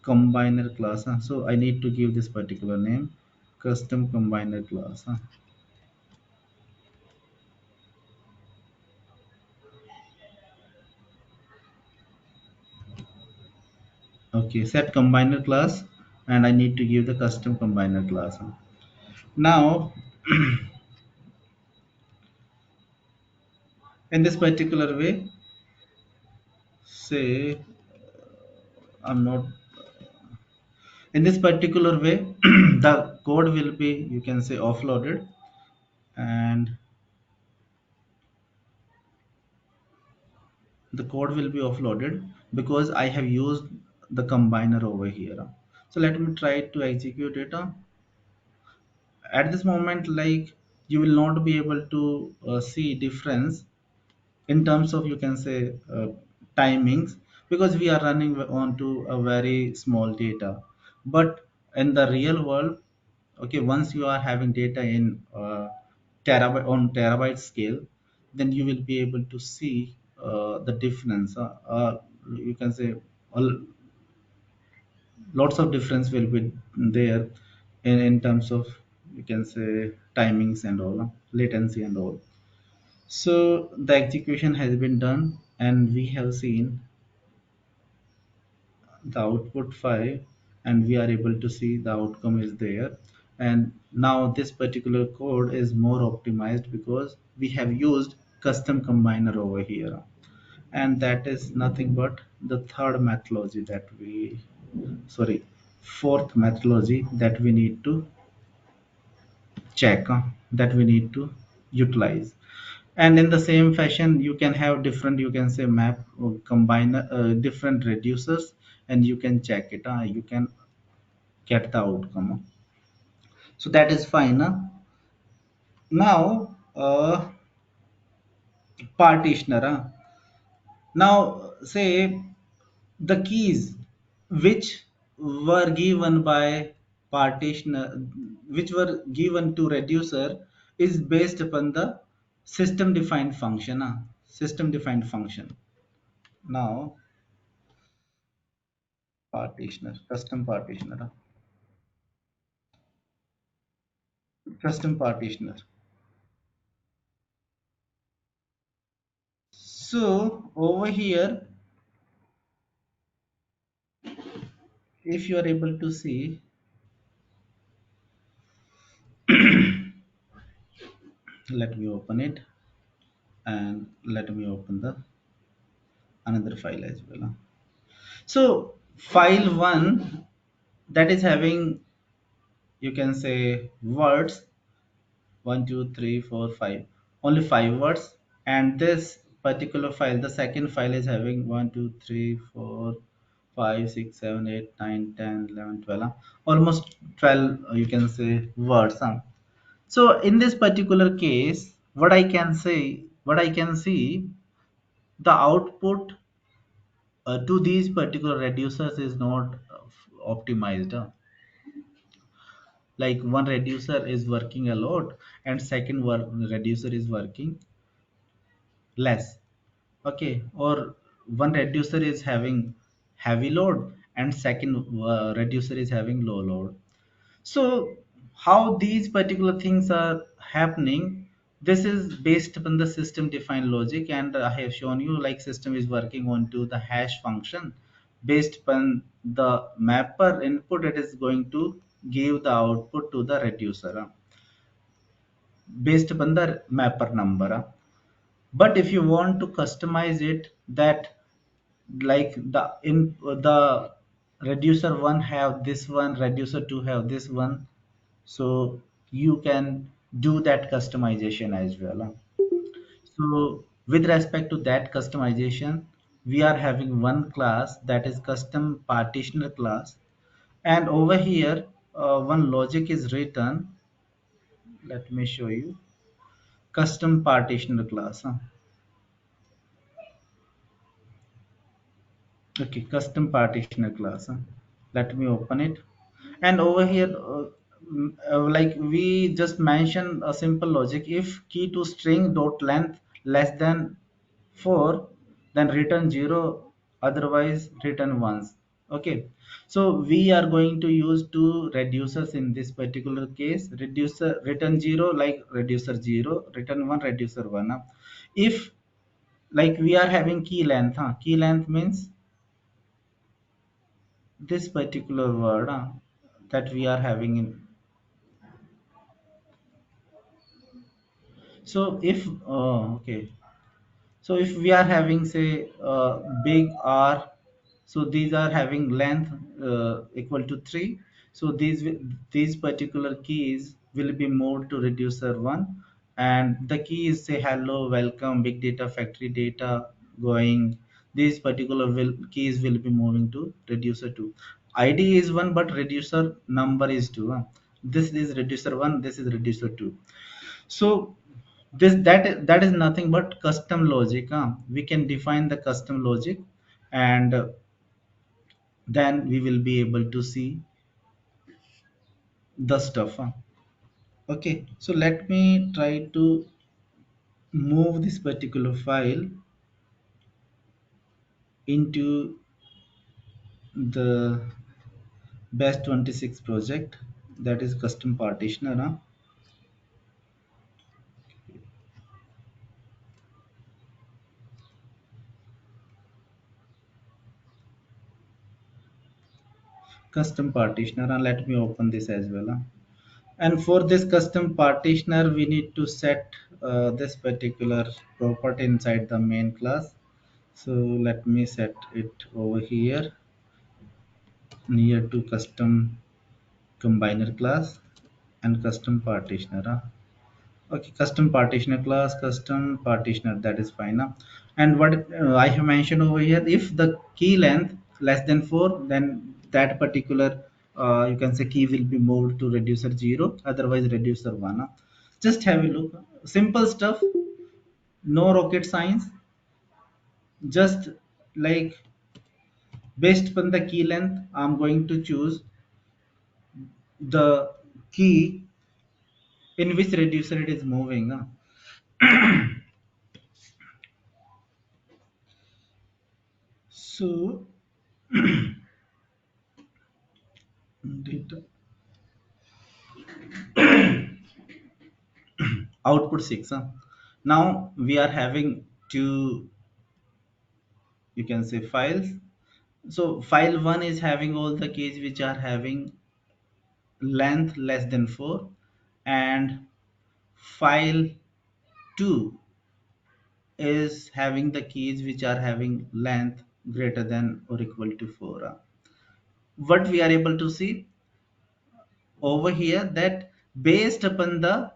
combiner class. So I need to give this particular name, custom combiner class. Okay, set combiner class, and I need to give the custom combiner class. Now, in this particular way, say I'm not in this particular way, the code will be, you can say, offloaded, and the code will be offloaded because I have used the combiner over here. So let me try to execute it. At this moment, like, you will not be able to see difference in terms of, you can say, timings, because we are running onto a very small data. But in the real world, okay, once you are having data in terabyte on terabyte scale, then you will be able to see the difference. You can say lots of difference will be there in terms of, you can say, timings and all, latency and all. So the execution has been done, and we have seen the output 5, and we are able to see the outcome is there. And now this particular code is more optimized because we have used custom combiner over here, and that is nothing but the third methodology that we, sorry, fourth methodology that we need to check, that we need to utilize. And in the same fashion, you can have different, you can say, map or combine different reducers, and you can check it, you can get the outcome. So that is fine. Now partitioner. Now say the keys which were given by partitioner, which were given to reducer, is based upon the system defined function. System defined function. Now partitioner, custom partitioner. Custom partitioner. So over here, if you are able to see, let me open it and let me open the another file as well. So file one, that is having, you can say, words 1 2 3 4 5, only 5 words. And this particular file, the second file, is having 1 2 3 4 5 6 7 8 9 10 11 12, almost 12, you can say, words. So in this particular case, what I can see, the output to these particular reducers is not optimized. Like one reducer is working a lot and second reducer is working less. Okay, or one reducer is having heavy load and second reducer is having low load. So how these particular things are happening, this is based upon the system defined logic, and I have shown you like system is working onto the hash function. Based upon the mapper input, it is going to give the output to the reducer based upon the mapper number. But if you want to customize it, that like the reducer one have this one, reducer two have this one, so you can do that customization as well. So with respect to that customization, we are having one class, that is custom partitioner class. And over here, one logic is written. Let me show you. Custom partitioner class. Okay, custom partitioner class. Let me open it. And over here, like we just mentioned a simple logic. If key to string dot length less than 4, then return 0, otherwise return once. Okay, so we are going to use two reducers in this particular case. Reducer return 0, like reducer 0, return 1, reducer 1. If like we are having key length, key length means this particular word that we are having in. So if okay, so if we are having, say, big R, so these are having length equal to 3. So these particular keys will be moved to reducer 1, and the keys say hello, welcome, big data, factory data, going. These particular keys will be moving to reducer 2. ID is 1, but reducer number is 2. This is reducer 1, this is reducer 2. So that is nothing but custom logic. We can define the custom logic, and then we will be able to see the stuff. Okay, so let me try to move this particular file into the best 26 project, that is custom partitioner. Custom partitioner, and let me open this as well. And for this custom partitioner, we need to set this particular property inside the main class. So let me set it over here near to custom combiner class and custom partitioner. Okay, custom partitioner class, custom partitioner, that is fine. And what I have mentioned over here, if the key length less than 4, then that particular you can say key will be moved to reducer 0, otherwise reducer 1. Just have a look. Simple stuff, no rocket science, just like based upon the key length, I'm going to choose the key in which reducer it is moving. So data output 6, huh? Now we are having two, you can say, files. So file 1 is having all the keys which are having length less than 4, and file 2 is having the keys which are having length greater than or equal to 4. What we are able to see over here, that based upon the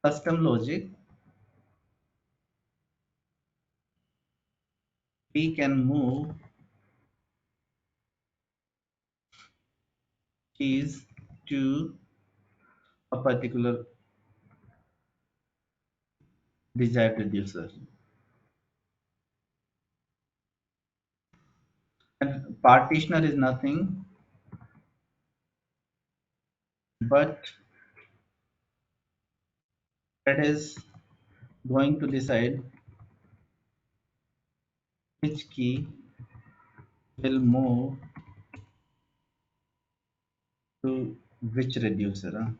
custom logic, we can move keys to a particular desired reducer. And partitioner is nothing but that is going to decide which key will move to which reducer.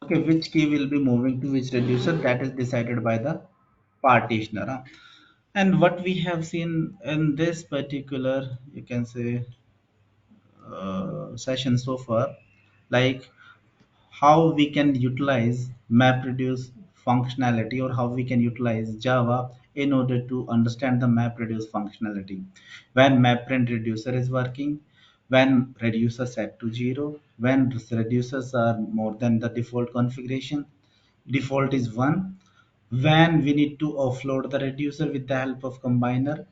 Okay, which key will be moving to which reducer, that is decided by the partitioner. And what we have seen in this particular, you can say, session so far, like how we can utilize MapReduce functionality, or how we can utilize Java in order to understand the MapReduce functionality. When MapRend reducer is working, when reducer set to 0, when reducers are more than the default configuration, default is 1, when we need to offload the reducer with the help of combiner.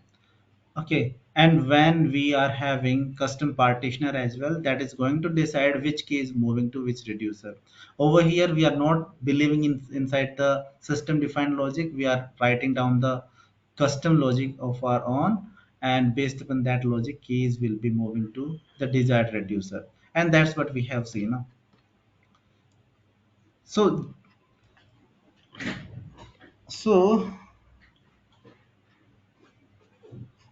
Okay, and when we are having custom partitioner as well, that is going to decide which key is moving to which reducer. Over here, we are not believing inside the system defined logic. We are writing down the custom logic of our own, and based upon that logic, keys will be moving to the desired reducer. And that's what we have seen. So, so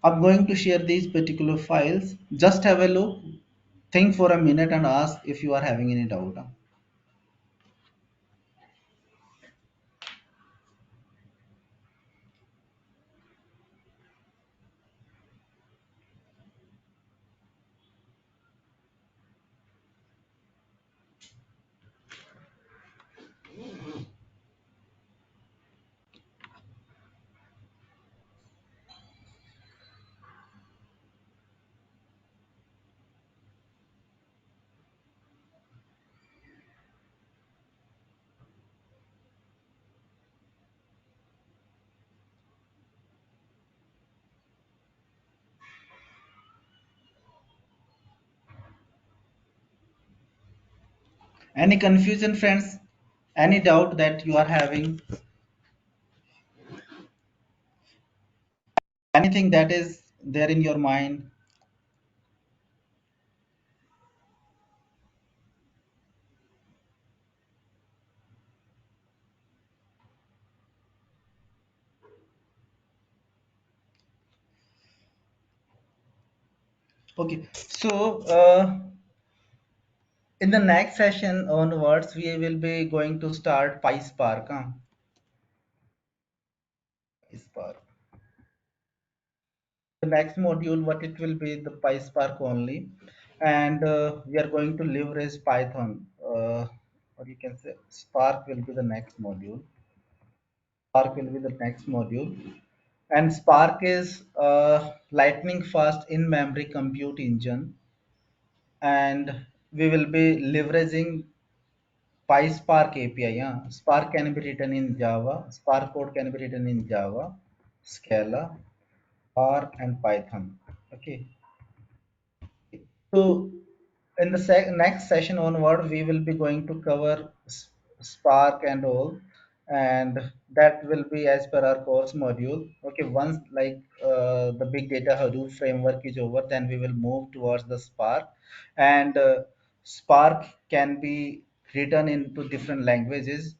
I'm going to share these particular files. Just have a look, think for a minute, and ask if you are having any doubt. Any confusion, friends? Any doubt that you are having? Anything that is there in your mind? Okay, so in the next session onwards, we will be going to start PySpark. PySpark. The next module, what it will be, the PySpark only, and we are going to leverage Python. Or you can say Spark will be the next module. Spark will be the next module. And Spark is lightning fast in memory compute engine, and we will be leveraging PySpark API. Yeah. Spark can be written in Java. Spark code can be written in Java, Scala, R, and Python. Okay. So in the next session onward, we will be going to cover Spark and all, and that will be as per our course module. Okay, once like the big data Hadoop framework is over, then we will move towards the Spark, and Spark can be written into different languages.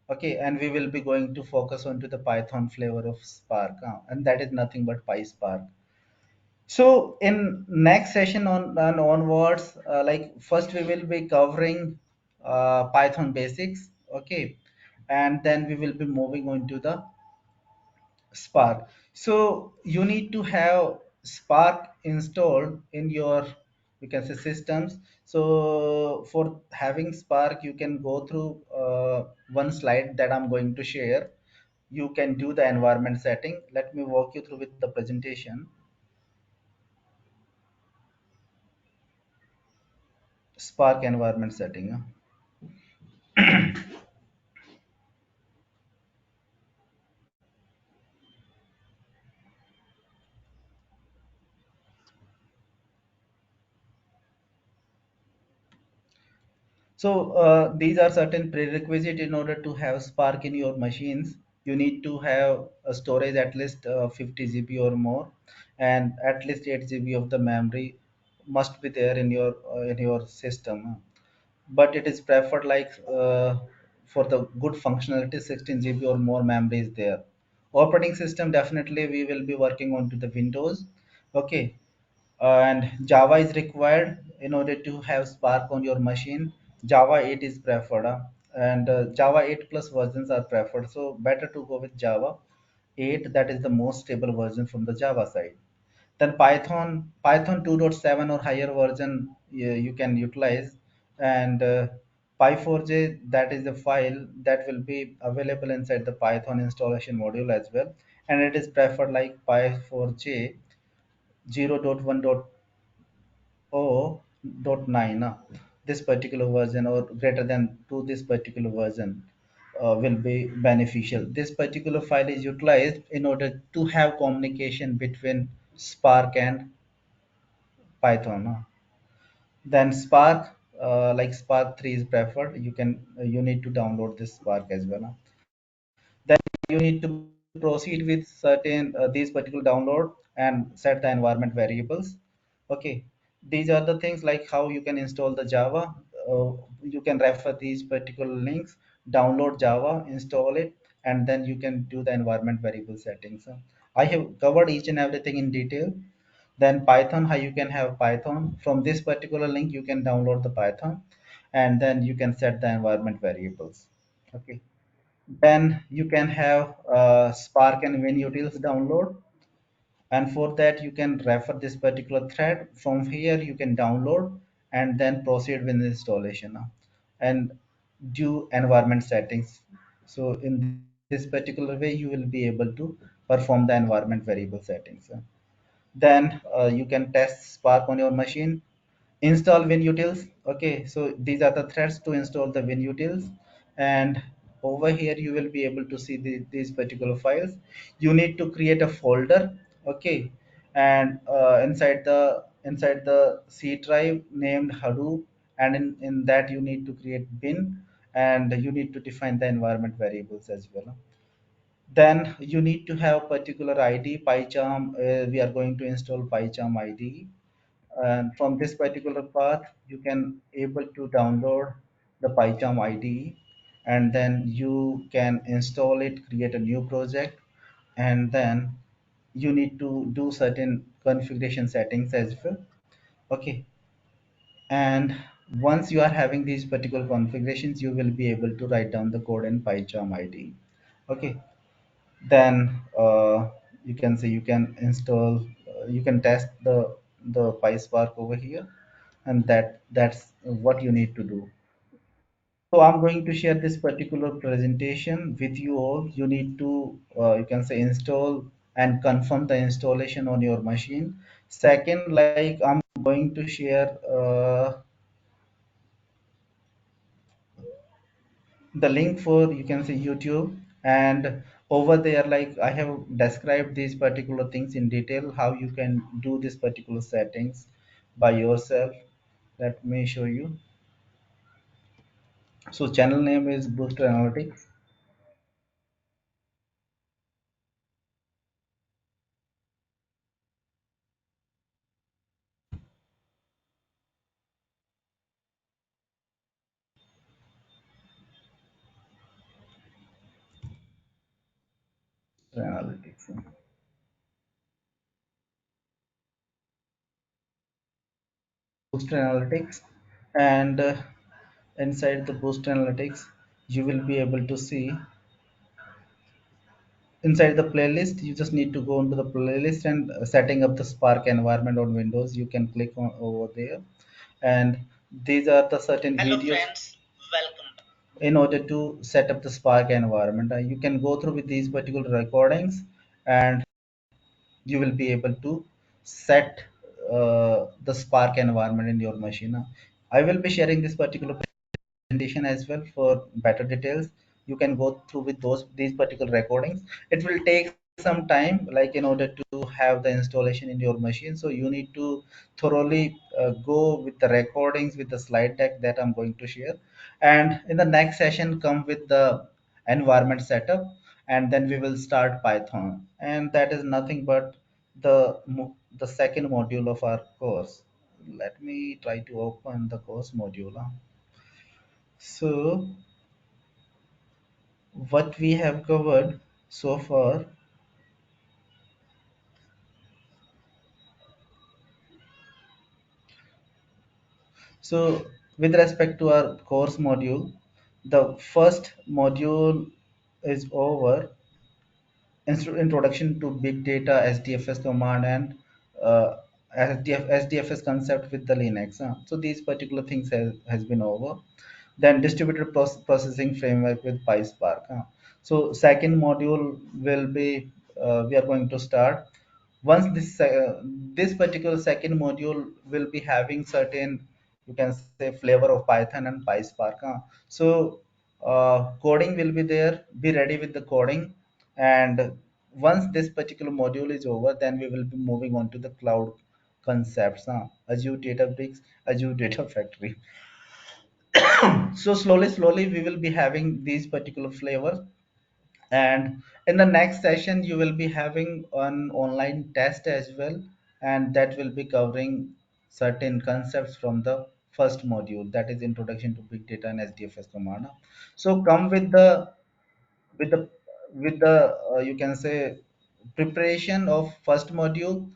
Okay, and we will be going to focus on to the Python flavor of Spark, and that is nothing but PySpark. So in next session on and onwards, like first we will be covering Python basics, okay, and then we will be moving on to the Spark. So you need to have Spark installed in your, you can say, systems. So for having Spark, you can go through one slide that I'm going to share. You can do the environment setting. Let me walk you through with the presentation. Spark environment setting. So these are certain prerequisites in order to have Spark in your machines. You need to have a storage at least 50 GB or more, and at least 8 GB of the memory must be there in your system. But it is preferred like for the good functionality, 16 GB or more memory is there. Operating system, definitely we will be working on to the Windows. Okay, and Java is required in order to have Spark on your machine. Java 8 is preferred, and Java 8 plus versions are preferred. So better to go with Java 8. That is the most stable version from the Java side. Then Python 2.7 or higher version you can utilize, and Py4j, that is the file that will be available inside the Python installation module as well, and it is preferred like Py4j 0.1.0.9, this particular version or greater than to this particular version will be beneficial. This particular file is utilized in order to have communication between Spark and Python. Then Spark, like Spark 3 is preferred. You need to download this Spark as well. Then you need to proceed with certain these particular download and set the environment variables. Okay, these are the things like how you can install the Java. You can refer these particular links, download Java, install it, and then you can do the environment variable settings. I have covered each and everything in detail. Then Python, how you can have Python from this particular link, you can download the Python, and then you can set the environment variables. Okay, then you can have Spark and WinUtils download, and for that you can refer this particular thread. From here you can download and then proceed with the installation, and do environment settings. So in this particular way you will be able to perform the environment variable settings. Then you can test Spark on your machine. Install WinUtils. Okay, so these are the threads to install the WinUtils, and over here you will be able to see these particular files. You need to create a folder. Okay, and inside the C drive named Hadoop, and in that you need to create bin, and you need to define the environment variables as well. Then you need to have particular ID PyCharm. We are going to install PyCharm ID, and from this particular path you can able to download the PyCharm IDE, and then you can install it, create a new project, and then you need to do certain configuration settings as well. Okay, and once you are having these particular configurations, you will be able to write down the code in PyCharm IDE. Okay, then you can say you can install, you can test the PySpark over here, and that's what you need to do. So I'm going to share this particular presentation with you all. You need to you can say install and confirm the installation on your machine. Second, like I'm going to share the link for, you can say, YouTube, and over there like I have described these particular things in detail, how you can do this particular settings by yourself. Let me show you. So channel name is Booster Analytics. Analytics. Boost Analytics, and inside the Boost Analytics, you will be able to see inside the playlist. You just need to go into the playlist and setting up the Spark environment on Windows. You can click on over there, and these are the certain Hello videos. Friends, welcome. In order to set up the Spark environment, you can go through with these particular recordings, and you will be able to set the Spark environment in your machine. I will be sharing this particular presentation as well for better details. You can go through with these particular recordings. It will take some time, like in order to have the installation in your machine. So you need to thoroughly go with the recordings with the slide deck that I'm going to share. And in the next session, come with the environment setup, and then we will start Python. And that is nothing but the second module of our course. Let me try to open the course module. So what we have covered so far. So with respect to our course module, the first module is over. Introduction to big data, SDFS command, and SDFS concept with the Linux. So these particular things has been over. Then distributed processing framework with PySpark. So second module will be we are going to start. Once this particular second module will be having certain, you can say, flavor of Python and PySpark. So coding will be there. Be ready with the coding, and once this particular module is over, then we will be moving on to the cloud concepts. Azure Databricks, Azure Data Factory. So slowly we will be having these particular flavors, and in the next session you will be having an online test as well, and that will be covering certain concepts from the first module, that is introduction to big data and SDFS command. So come with the with the you can say preparation of first module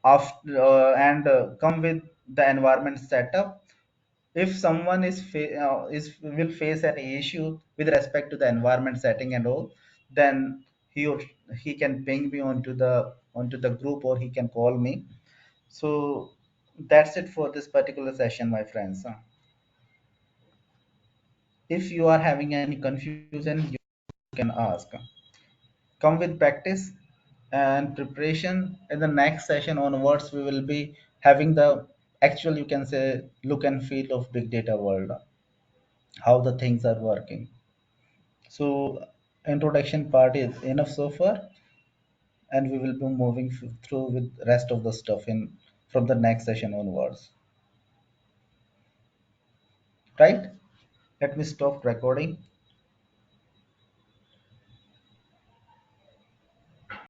after, and come with the environment setup. If someone is will face an issue with respect to the environment setting and all, then he can ping me onto the group, or he can call me. So that's it for this particular session, my friends. If you are having any confusion, you can ask. Come with practice and preparation. In the next session onwards, we will be having the actual, you can say, look and feel of big data world, how the things are working. So introduction part is enough so far, and we will be moving through with rest of the stuff in from the next session onwards. Right? Let me stop recording.